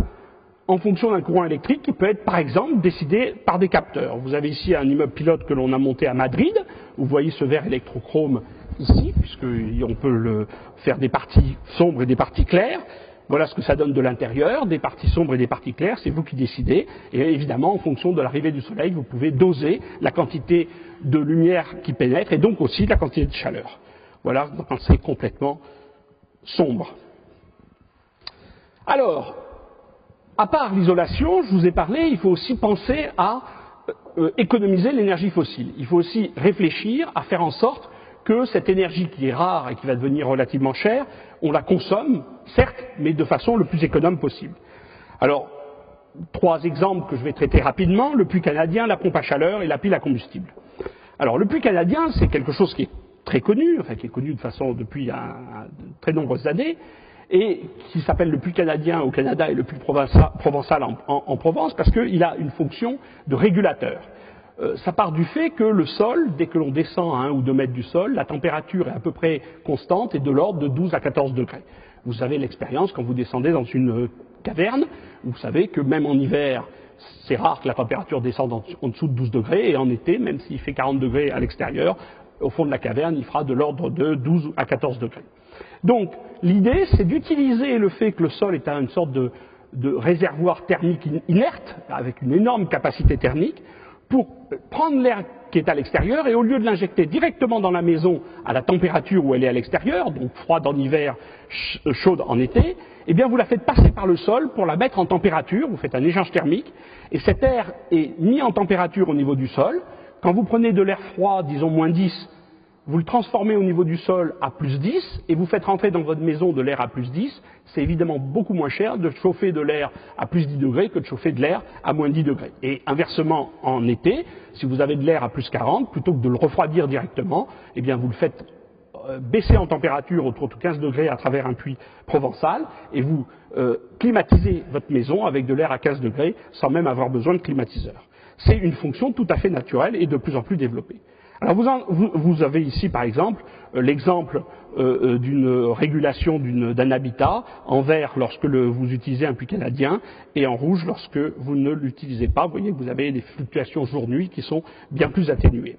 en fonction d'un courant électrique qui peut être par exemple décidé par des capteurs. Vous avez ici un immeuble pilote que l'on a monté à Madrid. Vous voyez ce verre électrochrome ici, puisqu'on peut faire des parties sombres et des parties claires. Voilà ce que ça donne de l'intérieur, des parties sombres et des parties claires, c'est vous qui décidez. Et évidemment, en fonction de l'arrivée du soleil, vous pouvez doser la quantité de lumière qui pénètre et donc aussi la quantité de chaleur. Voilà, quand c'est complètement sombre. Alors, à part l'isolation, je vous ai parlé, il faut aussi penser à économiser l'énergie fossile. Il faut aussi réfléchir à faire en sorte que cette énergie qui est rare et qui va devenir relativement chère, on la consomme, certes, mais de façon le plus économe possible. Alors, trois exemples que je vais traiter rapidement, le puits canadien, la pompe à chaleur et la pile à combustible. Alors le puits canadien, c'est quelque chose qui est très connu, enfin qui est connu de façon depuis de très nombreuses années, et qui s'appelle le puits canadien au Canada et le puits provençal en Provence, parce qu'il a une fonction de régulateur. Ça part du fait que le sol, dès que l'on descend à 1 ou 2 mètres du sol, la température est à peu près constante et de l'ordre de 12 à 14 degrés. Vous avez l'expérience quand vous descendez dans une caverne, vous savez que même en hiver, c'est rare que la température descende en dessous de 12 degrés, et en été, même s'il fait 40 degrés à l'extérieur, au fond de la caverne, il fera de l'ordre de 12 à 14 degrés. Donc, l'idée, c'est d'utiliser le fait que le sol est une sorte de réservoir thermique inerte, avec une énorme capacité thermique, pour prendre l'air qui est à l'extérieur, et au lieu de l'injecter directement dans la maison à la température où elle est à l'extérieur, donc froide en hiver, chaude en été, eh bien vous la faites passer par le sol pour la mettre en température, vous faites un échange thermique, et cet air est mis en température au niveau du sol. Quand vous prenez de l'air froid, disons moins 10, vous le transformez au niveau du sol à plus 10 et vous faites rentrer dans votre maison de l'air à plus 10, c'est évidemment beaucoup moins cher de chauffer de l'air à plus 10 degrés que de chauffer de l'air à moins 10 degrés. Et inversement, en été, si vous avez de l'air à plus 40, plutôt que de le refroidir directement, eh bien vous le faites baisser en température autour de 15 degrés à travers un puits provençal et vous climatisez votre maison avec de l'air à 15 degrés sans même avoir besoin de climatiseur. C'est une fonction tout à fait naturelle et de plus en plus développée. Alors vous avez ici par exemple l'exemple d'une régulation d'un habitat en vert lorsque vous utilisez un puits canadien et en rouge lorsque vous ne l'utilisez pas. Vous voyez que vous avez des fluctuations jour-nuit qui sont bien plus atténuées.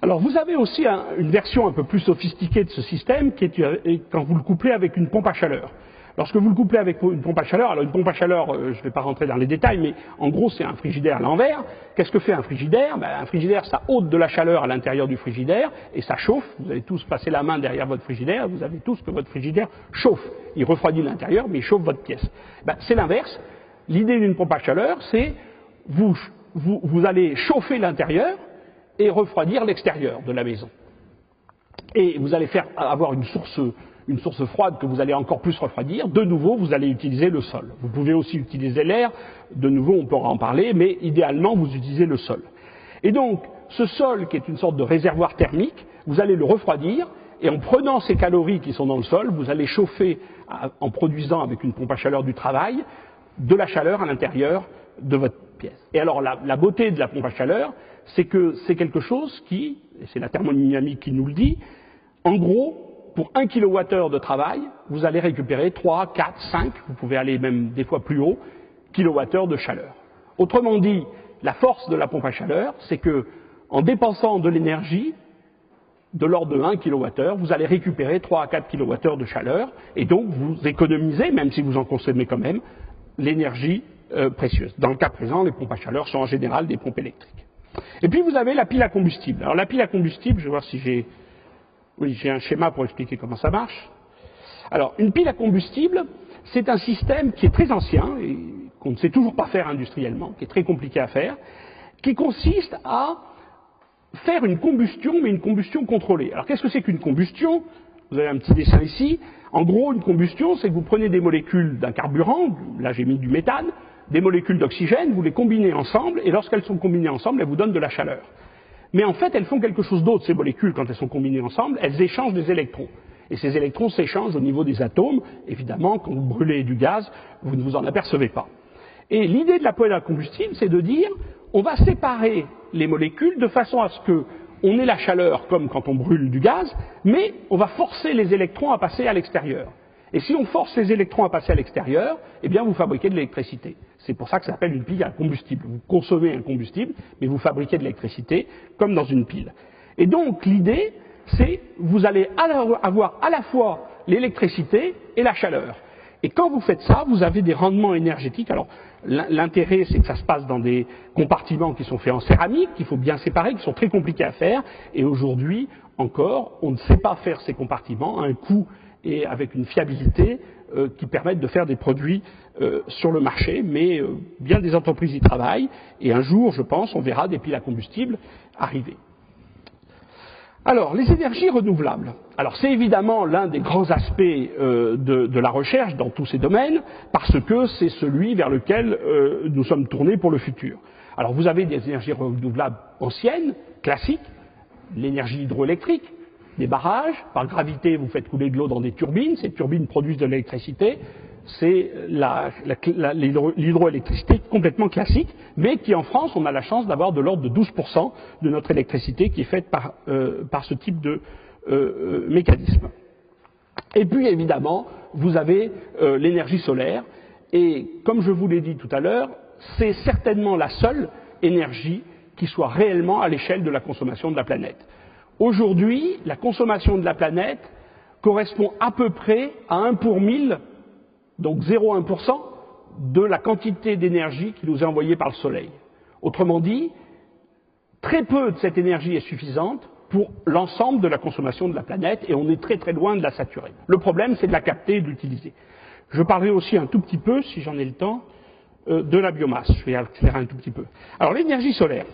Alors vous avez aussi une version un peu plus sophistiquée de ce système qui est quand vous le couplez avec une pompe à chaleur. Lorsque vous le couplez avec une pompe à chaleur, alors une pompe à chaleur, je ne vais pas rentrer dans les détails, mais en gros c'est un frigidaire à l'envers. Qu'est-ce que fait un frigidaire? Un frigidaire, ça ôte de la chaleur à l'intérieur du frigidaire et ça chauffe. Vous avez tous passé la main derrière votre frigidaire, vous avez tous que votre frigidaire chauffe. Il refroidit l'intérieur, mais il chauffe votre pièce. C'est l'inverse. L'idée d'une pompe à chaleur, c'est vous allez chauffer l'intérieur et refroidir l'extérieur de la maison. Et vous allez avoir une source froide que vous allez encore plus refroidir. De nouveau, vous allez utiliser le sol. Vous pouvez aussi utiliser l'air. De nouveau, on pourra en parler, mais idéalement, vous utilisez le sol. Et donc, ce sol, qui est une sorte de réservoir thermique, vous allez le refroidir, et en prenant ces calories qui sont dans le sol, vous allez chauffer, en produisant avec une pompe à chaleur du travail, de la chaleur à l'intérieur de votre pièce. Et alors, la beauté de la pompe à chaleur, c'est que c'est quelque chose qui, et c'est la thermodynamique qui nous le dit, en gros, pour 1 kWh de travail, vous allez récupérer 3, 4, 5, vous pouvez aller même des fois plus haut, kWh de chaleur. Autrement dit, la force de la pompe à chaleur, c'est que, en dépensant de l'énergie de l'ordre de 1 kWh, vous allez récupérer 3 à 4 kWh de chaleur, et donc vous économisez, même si vous en consommez quand même, l'énergie précieuse. Dans le cas présent, les pompes à chaleur sont en général des pompes électriques. Et puis vous avez la pile à combustible. Alors la pile à combustible, je vais voir si j'ai un schéma pour expliquer comment ça marche. Alors, une pile à combustible, c'est un système qui est très ancien et qu'on ne sait toujours pas faire industriellement, qui est très compliqué à faire, qui consiste à faire une combustion, mais une combustion contrôlée. Alors, qu'est-ce que c'est qu'une combustion? Vous avez un petit dessin ici. En gros, une combustion, c'est que vous prenez des molécules d'un carburant, là j'ai mis du méthane, des molécules d'oxygène, vous les combinez ensemble, et lorsqu'elles sont combinées ensemble, elles vous donnent de la chaleur. Mais en fait, elles font quelque chose d'autre, ces molécules, quand elles sont combinées ensemble, elles échangent des électrons. Et ces électrons s'échangent au niveau des atomes. Évidemment, quand vous brûlez du gaz, vous ne vous en apercevez pas. Et l'idée de la pile à combustible, c'est de dire, on va séparer les molécules de façon à ce qu'on ait la chaleur, comme quand on brûle du gaz, mais on va forcer les électrons à passer à l'extérieur. Et si on force les électrons à passer à l'extérieur, eh bien vous fabriquez de l'électricité. C'est pour ça que ça s'appelle une pile à combustible. Vous consommez un combustible, mais vous fabriquez de l'électricité, comme dans une pile. Et donc l'idée, c'est vous allez avoir à la fois l'électricité et la chaleur. Et quand vous faites ça, vous avez des rendements énergétiques. Alors l'intérêt, c'est que ça se passe dans des compartiments qui sont faits en céramique, qu'il faut bien séparer, qui sont très compliqués à faire. Et aujourd'hui, encore, on ne sait pas faire ces compartiments à un coût et avec une fiabilité qui permettent de faire des produits sur le marché, mais bien des entreprises y travaillent, et un jour, je pense, on verra des piles à combustible arriver. Alors, les énergies renouvelables. Alors, c'est évidemment l'un des grands aspects de la recherche dans tous ces domaines, parce que c'est celui vers lequel nous sommes tournés pour le futur. Alors, vous avez des énergies renouvelables anciennes, classiques, l'énergie hydroélectrique, des barrages, par gravité, vous faites couler de l'eau dans des turbines, ces turbines produisent de l'électricité, c'est l'hydroélectricité complètement classique, mais qui en France, on a la chance d'avoir de l'ordre de 12% de notre électricité qui est faite par ce type de mécanisme. Et puis évidemment, vous avez l'énergie solaire, et comme je vous l'ai dit tout à l'heure, c'est certainement la seule énergie qui soit réellement à l'échelle de la consommation de la planète. Aujourd'hui, la consommation de la planète correspond à peu près à 1 pour 1000, donc 0,1% de la quantité d'énergie qui nous est envoyée par le Soleil. Autrement dit, très peu de cette énergie est suffisante pour l'ensemble de la consommation de la planète et on est très très loin de la saturer. Le problème, c'est de la capter et de l'utiliser. Je parlerai aussi un tout petit peu, si j'en ai le temps, de la biomasse. Je vais accélérer un tout petit peu. Alors l'énergie solaire.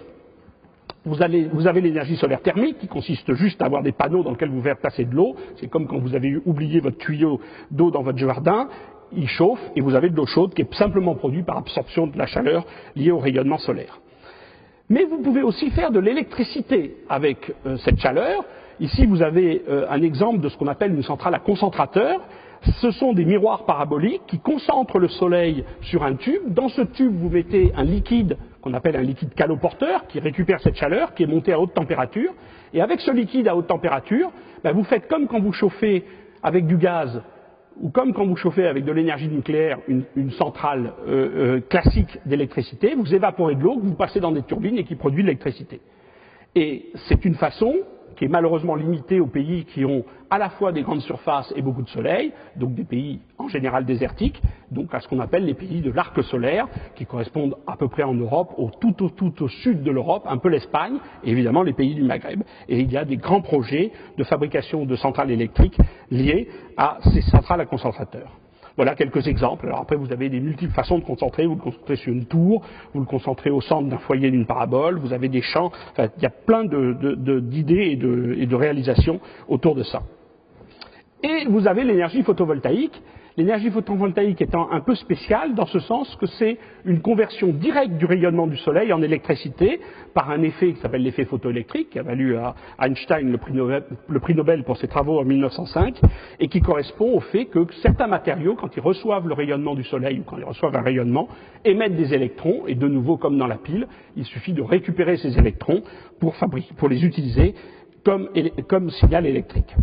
Vous avez l'énergie solaire thermique qui consiste juste à avoir des panneaux dans lesquels vous faites passer de l'eau. C'est comme quand vous avez oublié votre tuyau d'eau dans votre jardin, il chauffe et vous avez de l'eau chaude qui est simplement produite par absorption de la chaleur liée au rayonnement solaire. Mais vous pouvez aussi faire de l'électricité avec cette chaleur. Ici, vous avez un exemple de ce qu'on appelle une centrale à concentrateur. Ce sont des miroirs paraboliques qui concentrent le soleil sur un tube. Dans ce tube, vous mettez un liquide qu'on appelle un liquide caloporteur qui récupère cette chaleur, qui est montée à haute température. Et avec ce liquide à haute température, vous faites comme quand vous chauffez avec du gaz ou comme quand vous chauffez avec de l'énergie nucléaire une centrale classique d'électricité, vous évaporez de l'eau que vous passez dans des turbines et qui produit de l'électricité. Et c'est une façon qui est malheureusement limitée aux pays qui ont à la fois des grandes surfaces et beaucoup de soleil, donc des pays en général désertiques, donc à ce qu'on appelle les pays de l'arc solaire, qui correspondent à peu près en Europe, tout au sud de l'Europe, un peu l'Espagne, et évidemment les pays du Maghreb. Et il y a des grands projets de fabrication de centrales électriques liés à ces centrales à concentrateurs. Voilà quelques exemples. Alors après, vous avez des multiples façons de concentrer. Vous le concentrez sur une tour, vous le concentrez au centre d'un foyer d'une parabole, vous avez des champs. Enfin, il y a plein d'idées et de réalisations autour de ça. Et vous avez l'énergie photovoltaïque. L'énergie photovoltaïque étant un peu spéciale dans ce sens que c'est une conversion directe du rayonnement du soleil en électricité par un effet qui s'appelle l'effet photoélectrique, qui a valu à Einstein le prix Nobel pour ses travaux en 1905, et qui correspond au fait que certains matériaux, quand ils reçoivent le rayonnement du soleil ou quand ils reçoivent un rayonnement, émettent des électrons, et de nouveau comme dans la pile, il suffit de récupérer ces électrons pour les utiliser comme signal électrique.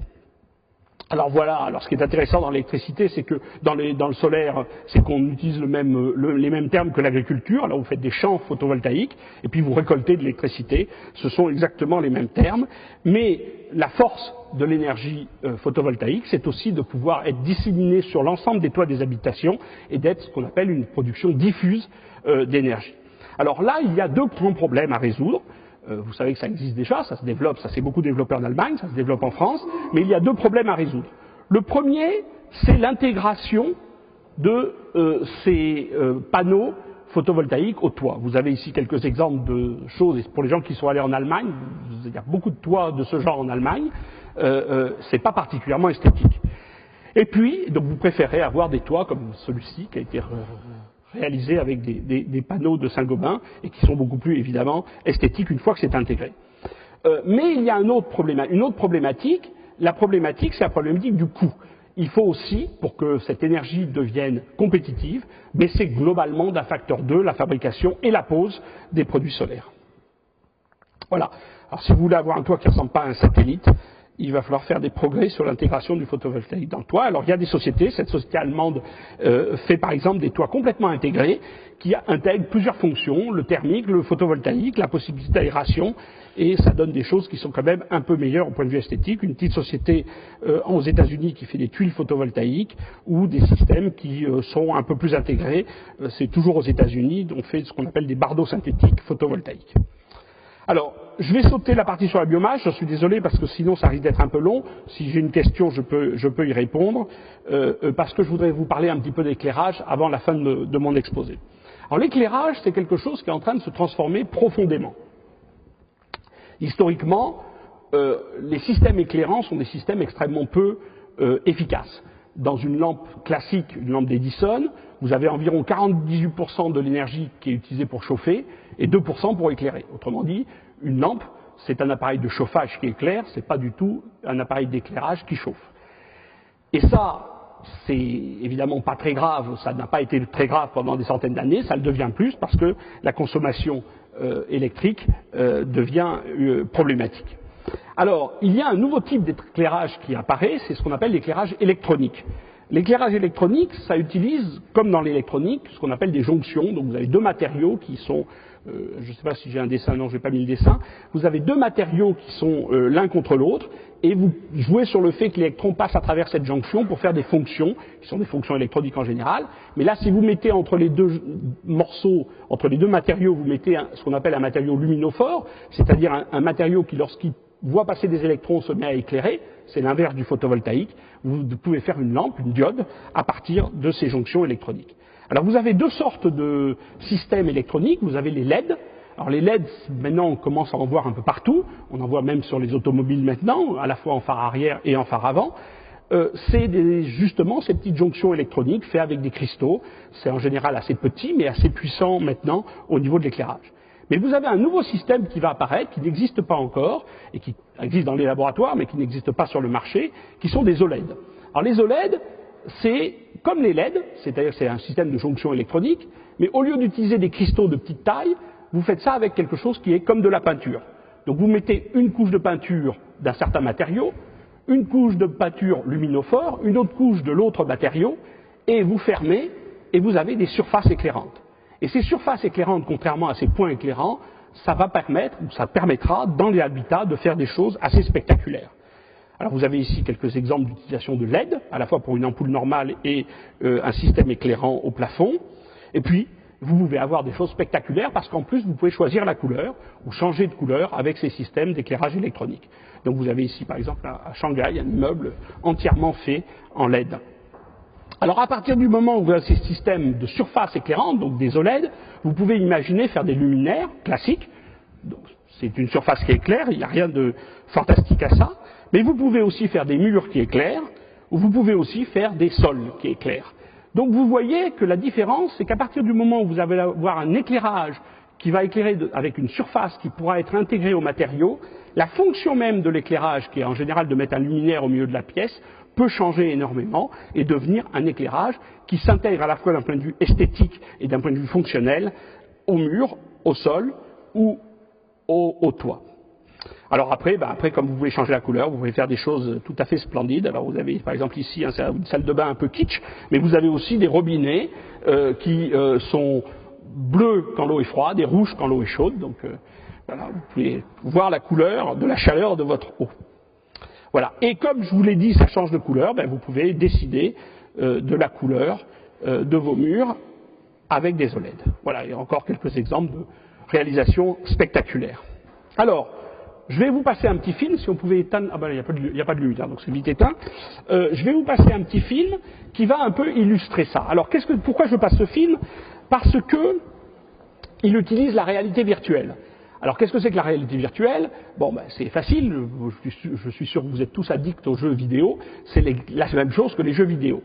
Alors voilà, alors ce qui est intéressant dans l'électricité, c'est que dans le solaire, c'est qu'on utilise les mêmes termes que l'agriculture. Alors vous faites des champs photovoltaïques et puis vous récoltez de l'électricité. Ce sont exactement les mêmes termes. Mais la force de l'énergie photovoltaïque, c'est aussi de pouvoir être disséminée sur l'ensemble des toits des habitations et d'être ce qu'on appelle une production diffuse d'énergie. Alors là, il y a deux grands problèmes à résoudre. Vous savez que ça existe déjà, ça se développe, ça s'est beaucoup développé en Allemagne, ça se développe en France, mais il y a deux problèmes à résoudre. Le premier, c'est l'intégration de ces panneaux photovoltaïques au toit. Vous avez ici quelques exemples de choses, et pour les gens qui sont allés en Allemagne, il y a beaucoup de toits de ce genre en Allemagne, c'est pas particulièrement esthétique. Et puis, donc vous préférez avoir des toits comme celui-ci qui a été réalisés avec des panneaux de Saint-Gobain et qui sont beaucoup plus évidemment esthétiques une fois que c'est intégré. Mais il y a une autre problématique. La problématique, c'est la problématique du coût. Il faut aussi, pour que cette énergie devienne compétitive, baisser globalement d'un facteur 2 la fabrication et la pose des produits solaires. Voilà. Alors si vous voulez avoir un toit qui ne ressemble pas à un satellite, il va falloir faire des progrès sur l'intégration du photovoltaïque dans le toit. Alors il y a des sociétés, cette société allemande fait par exemple des toits complètement intégrés qui intègrent plusieurs fonctions, le thermique, le photovoltaïque, la possibilité d'aération, et ça donne des choses qui sont quand même un peu meilleures au point de vue esthétique. Une petite société aux États-Unis qui fait des tuiles photovoltaïques ou des systèmes qui sont un peu plus intégrés, c'est toujours aux États-Unis, on fait ce qu'on appelle des bardeaux synthétiques photovoltaïques. Alors, je vais sauter la partie sur la biomasse, je suis désolé parce que sinon ça risque d'être un peu long. Si j'ai une question, je peux y répondre, parce que je voudrais vous parler un petit peu d'éclairage avant la fin de mon exposé. Alors l'éclairage, c'est quelque chose qui est en train de se transformer profondément. Historiquement, les systèmes éclairants sont des systèmes extrêmement peu efficaces. Dans une lampe classique, une lampe d'Edison, vous avez environ 48% de l'énergie qui est utilisée pour chauffer et 2% pour éclairer. Autrement dit, une lampe, c'est un appareil de chauffage qui éclaire, c'est pas du tout un appareil d'éclairage qui chauffe. Et ça, c'est évidemment pas très grave, ça n'a pas été très grave pendant des centaines d'années, ça le devient plus parce que la consommation électrique devient problématique. Alors, il y a un nouveau type d'éclairage qui apparaît, c'est ce qu'on appelle l'éclairage électronique. L'éclairage électronique, ça utilise, comme dans l'électronique, ce qu'on appelle des jonctions. Donc vous avez deux matériaux qui sont, je ne sais pas si j'ai un dessin, non, je n'ai pas mis le dessin. Vous avez deux matériaux qui sont l'un contre l'autre, et vous jouez sur le fait que l'électron passe à travers cette jonction pour faire des fonctions, qui sont des fonctions électroniques en général. Mais là, si vous mettez entre les deux morceaux, entre les deux matériaux, vous mettez ce qu'on appelle un matériau luminophore, c'est-à-dire un matériau qui, lorsqu'il voit passer des électrons, se met à éclairer, c'est l'inverse du photovoltaïque. Vous pouvez faire une lampe, une diode, à partir de ces jonctions électroniques. Alors vous avez deux sortes de systèmes électroniques. Vous avez les LED. Alors les LED, maintenant, on commence à en voir un peu partout. On en voit même sur les automobiles maintenant, à la fois en phare arrière et en phare avant. C'est justement ces petites jonctions électroniques faites avec des cristaux. C'est en général assez petit, mais assez puissant maintenant au niveau de l'éclairage. Mais vous avez un nouveau système qui va apparaître, qui n'existe pas encore, et qui existe dans les laboratoires, mais qui n'existe pas sur le marché, qui sont des OLED. Alors les OLED, c'est comme les LED, c'est-à-dire c'est un système de jonction électronique, mais au lieu d'utiliser des cristaux de petite taille, vous faites ça avec quelque chose qui est comme de la peinture. Donc vous mettez une couche de peinture d'un certain matériau, une couche de peinture luminophore, une autre couche de l'autre matériau, et vous fermez, et vous avez des surfaces éclairantes. Et ces surfaces éclairantes, contrairement à ces points éclairants, ça va permettre, ou ça permettra, dans les habitats, de faire des choses assez spectaculaires. Alors vous avez ici quelques exemples d'utilisation de LED, à la fois pour une ampoule normale et un système éclairant au plafond. Et puis, vous pouvez avoir des choses spectaculaires parce qu'en plus, vous pouvez choisir la couleur ou changer de couleur avec ces systèmes d'éclairage électronique. Donc vous avez ici, par exemple, à Shanghai, un immeuble entièrement fait en LED. Alors à partir du moment où vous avez ces systèmes de surface éclairante, donc des OLED, vous pouvez imaginer faire des luminaires classiques. C'est une surface qui éclaire, il n'y a rien de fantastique à ça. Mais vous pouvez aussi faire des murs qui éclairent, ou vous pouvez aussi faire des sols qui éclairent. Donc vous voyez que la différence, c'est qu'à partir du moment où vous allez avoir un éclairage qui va éclairer avec une surface qui pourra être intégrée au matériau, la fonction même de l'éclairage, qui est en général de mettre un luminaire au milieu de la pièce, peut changer énormément et devenir un éclairage qui s'intègre à la fois d'un point de vue esthétique et d'un point de vue fonctionnel au mur, au sol ou au toit. Alors après, comme vous pouvez changer la couleur, vous pouvez faire des choses tout à fait splendides. Alors vous avez par exemple ici une salle de bain un peu kitsch, mais vous avez aussi des robinets qui sont bleus quand l'eau est froide et rouges quand l'eau est chaude. Donc voilà, vous pouvez voir la couleur de la chaleur de votre eau. Voilà. Et comme je vous l'ai dit, ça change de couleur, vous pouvez décider de la couleur de vos murs avec des OLED. Voilà, il y a encore quelques exemples de réalisations spectaculaires. Alors, je vais vous passer un petit film, si on pouvait éteindre... Ah ben, il n'y a pas de lumière, donc c'est vite éteint. Je vais vous passer un petit film qui va un peu illustrer ça. Alors, pourquoi je passe ce film? Parce que il utilise la réalité virtuelle. Alors, qu'est-ce que c'est que la réalité virtuelle? Bon, c'est facile, je suis sûr que vous êtes tous addicts aux jeux vidéo, c'est la même chose que les jeux vidéo.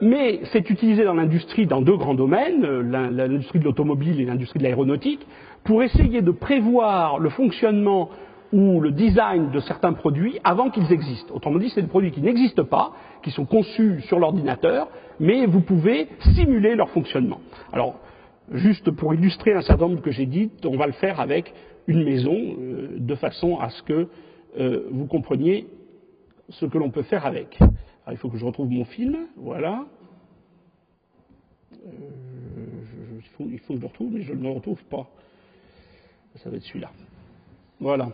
Mais c'est utilisé dans l'industrie dans deux grands domaines, l'industrie de l'automobile et l'industrie de l'aéronautique, pour essayer de prévoir le fonctionnement ou le design de certains produits avant qu'ils existent. Autrement dit, c'est des produits qui n'existent pas, qui sont conçus sur l'ordinateur, mais vous pouvez simuler leur fonctionnement. Alors, juste pour illustrer un certain nombre que j'ai dit, on va le faire avec une maison, de façon à ce que vous compreniez ce que l'on peut faire avec. Alors, il faut que je retrouve mon film, voilà. Il faut que je le retrouve, mais je ne le retrouve pas. Ça va être celui-là. Voilà.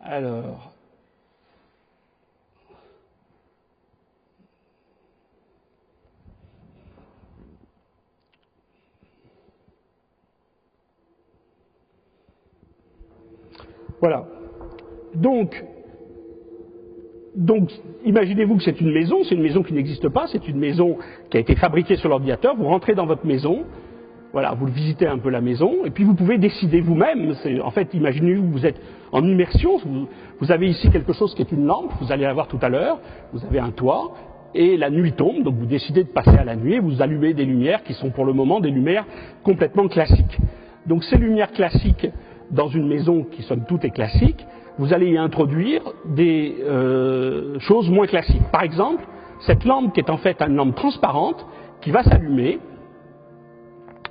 Alors... Voilà. Donc imaginez-vous que c'est une maison qui n'existe pas, c'est une maison qui a été fabriquée sur l'ordinateur, vous rentrez dans votre maison, Voilà, vous visitez un peu la maison, et puis vous pouvez décider vous-même. En fait, imaginez vous êtes en immersion, vous avez ici quelque chose qui est une lampe, vous allez la voir tout à l'heure, vous avez un toit, et la nuit tombe, donc vous décidez de passer à la nuit, et vous allumez des lumières qui sont pour le moment des lumières complètement classiques. Donc ces lumières classiques, dans une maison qui somme toute est classique, vous allez y introduire des choses moins classiques. Par exemple, cette lampe qui est en fait une lampe transparente, qui va s'allumer,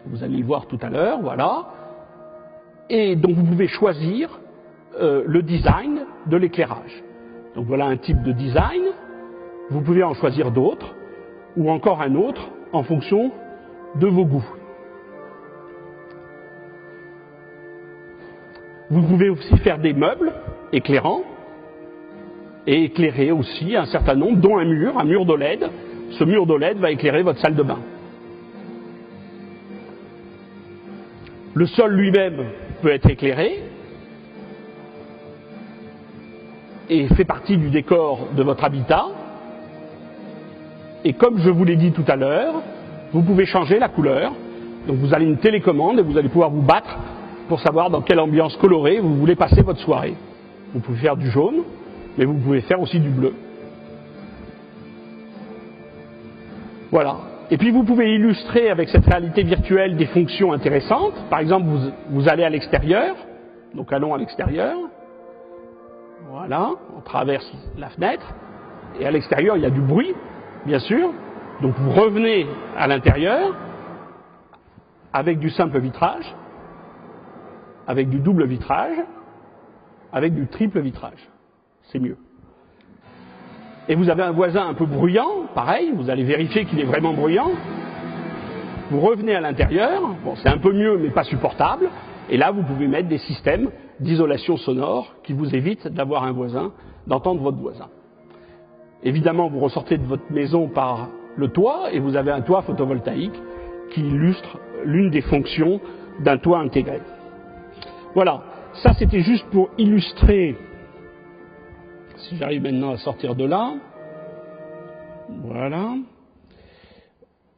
vous allez le voir tout à l'heure, voilà. Et donc vous pouvez choisir le design de l'éclairage. Donc voilà un type de design. Vous pouvez en choisir d'autres, ou encore un autre, en fonction de vos goûts. Vous pouvez aussi faire des meubles éclairants, et éclairer aussi un certain nombre, dont un mur d'OLED. Ce mur d'OLED va éclairer votre salle de bain. Le sol lui-même peut être éclairé et fait partie du décor de votre habitat. Et comme je vous l'ai dit tout à l'heure, vous pouvez changer la couleur. Donc vous avez une télécommande et vous allez pouvoir vous battre pour savoir dans quelle ambiance colorée vous voulez passer votre soirée. Vous pouvez faire du jaune, mais vous pouvez faire aussi du bleu. Voilà. Et puis vous pouvez illustrer avec cette réalité virtuelle des fonctions intéressantes. Par exemple, vous allez à l'extérieur, donc allons à l'extérieur. Voilà, on traverse la fenêtre, et à l'extérieur il y a du bruit, bien sûr. Donc vous revenez à l'intérieur avec du simple vitrage, avec du double vitrage, avec du triple vitrage. C'est mieux. Et vous avez un voisin un peu bruyant, pareil, vous allez vérifier qu'il est vraiment bruyant. Vous revenez à l'intérieur, bon c'est un peu mieux mais pas supportable, et là vous pouvez mettre des systèmes d'isolation sonore qui vous évitent d'avoir un voisin, d'entendre votre voisin. Évidemment vous ressortez de votre maison par le toit, et vous avez un toit photovoltaïque qui illustre l'une des fonctions d'un toit intégré. Voilà, ça c'était juste pour illustrer. Si j'arrive maintenant à sortir de là, voilà,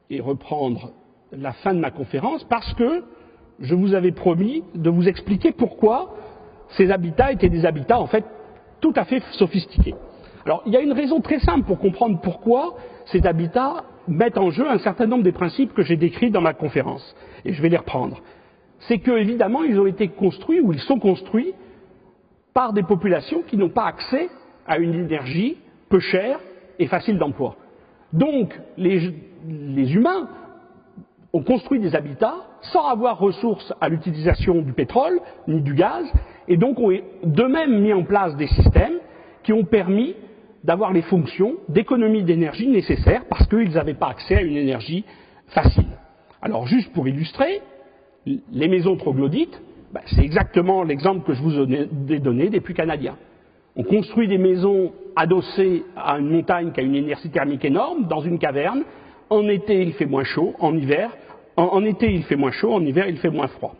et reprendre la fin de ma conférence, parce que je vous avais promis de vous expliquer pourquoi ces habitats étaient des habitats en fait tout à fait sophistiqués. Alors il y a une raison très simple pour comprendre pourquoi ces habitats mettent en jeu un certain nombre des principes que j'ai décrits dans ma conférence, et je vais les reprendre. C'est que évidemment ils ont été construits, ou ils sont construits, par des populations qui n'ont pas accès à une énergie peu chère et facile d'emploi. Donc, les humains ont construit des habitats sans avoir ressources à l'utilisation du pétrole ni du gaz, et donc ont d'eux-mêmes mis en place des systèmes qui ont permis d'avoir les fonctions d'économie d'énergie nécessaires parce qu'ils n'avaient pas accès à une énergie facile. Alors, juste pour illustrer, les maisons troglodytes, c'est exactement l'exemple que je vous ai donné des puits canadiens. On construit des maisons adossées à une montagne qui a une énergie thermique énorme, dans une caverne. En été, il fait moins chaud, en été, il fait moins chaud, en hiver, il fait moins froid.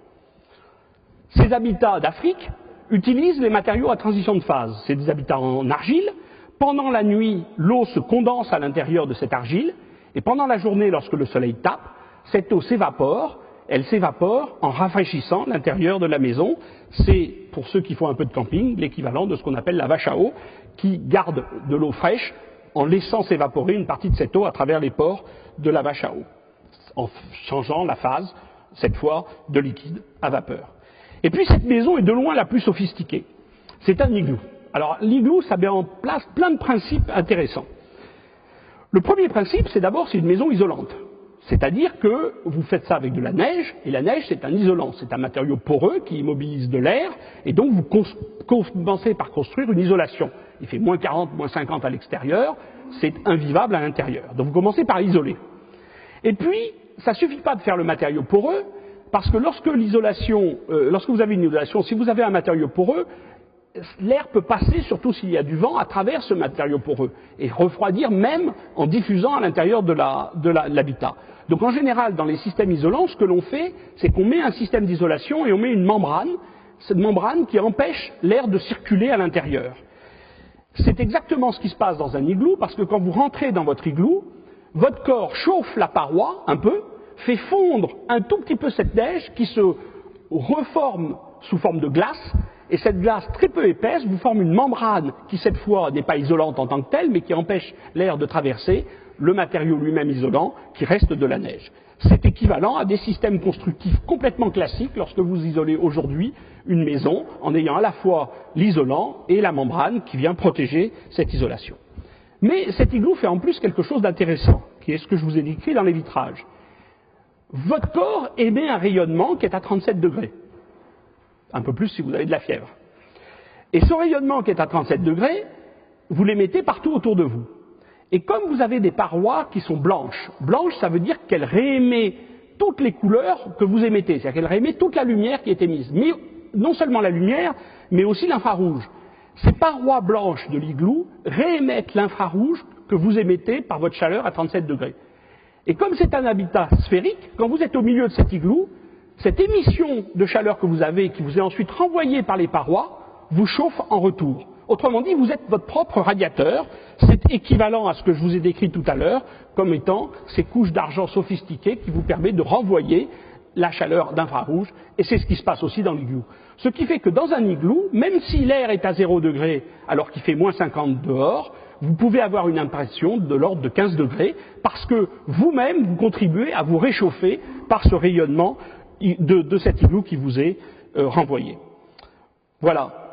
Ces habitats d'Afrique utilisent les matériaux à transition de phase. C'est des habitats en argile. Pendant la nuit, l'eau se condense à l'intérieur de cette argile, et pendant la journée, lorsque le soleil tape, cette eau s'évapore. Elle s'évapore en rafraîchissant l'intérieur de la maison. C'est, pour ceux qui font un peu de camping, l'équivalent de ce qu'on appelle la vache à eau, qui garde de l'eau fraîche en laissant s'évaporer une partie de cette eau à travers les pores de la vache à eau, en changeant la phase, cette fois, de liquide à vapeur. Et puis cette maison est de loin la plus sophistiquée. C'est un igloo. Alors l'igloo, ça met en place plein de principes intéressants. Le premier principe, c'est d'abord, c'est une maison isolante. C'est-à-dire que vous faites ça avec de la neige, et la neige c'est un isolant, c'est un matériau poreux qui immobilise de l'air, et donc vous commencez par construire une isolation. Il fait moins 40, moins 50 à l'extérieur, c'est invivable à l'intérieur. Donc vous commencez par isoler. Et puis, ça ne suffit pas de faire le matériau poreux, parce que lorsque vous avez une isolation, si vous avez un matériau poreux, l'air peut passer, surtout s'il y a du vent, à travers ce matériau poreux, et refroidir même en diffusant à l'intérieur de l'habitat. Donc en général, dans les systèmes isolants, ce que l'on fait, c'est qu'on met un système d'isolation et on met une membrane, cette membrane qui empêche l'air de circuler à l'intérieur. C'est exactement ce qui se passe dans un igloo, parce que quand vous rentrez dans votre igloo, votre corps chauffe la paroi un peu, fait fondre un tout petit peu cette neige qui se reforme sous forme de glace, et cette glace très peu épaisse vous forme une membrane qui cette fois n'est pas isolante en tant que telle, mais qui empêche l'air de traverser, le matériau lui-même isolant qui reste de la neige. C'est équivalent à des systèmes constructifs complètement classiques lorsque vous isolez aujourd'hui une maison en ayant à la fois l'isolant et la membrane qui vient protéger cette isolation. Mais cet igloo fait en plus quelque chose d'intéressant, qui est ce que je vous ai décrit dans les vitrages. Votre corps émet un rayonnement qui est à 37 degrés. Un peu plus si vous avez de la fièvre. Et ce rayonnement qui est à 37 degrés, vous l'émettez partout autour de vous. Et comme vous avez des parois qui sont blanches, blanches ça veut dire qu'elles réémettent toutes les couleurs que vous émettez, c'est-à-dire qu'elles réémettent toute la lumière qui est émise. Mais non seulement la lumière, mais aussi l'infrarouge. Ces parois blanches de l'igloo réémettent l'infrarouge que vous émettez par votre chaleur à 37 degrés. Et comme c'est un habitat sphérique, quand vous êtes au milieu de cet igloo, cette émission de chaleur que vous avez, qui vous est ensuite renvoyée par les parois, vous chauffe en retour. Autrement dit, vous êtes votre propre radiateur. C'est équivalent à ce que je vous ai décrit tout à l'heure, comme étant ces couches d'argent sophistiquées qui vous permettent de renvoyer la chaleur d'infrarouge, et c'est ce qui se passe aussi dans l'igloo. Ce qui fait que dans un igloo, même si l'air est à 0 degré alors qu'il fait moins 50 dehors, vous pouvez avoir une impression de l'ordre de 15 degrés, parce que vous-même, vous contribuez à vous réchauffer par ce rayonnement de cet igloo qui vous est renvoyé. Voilà.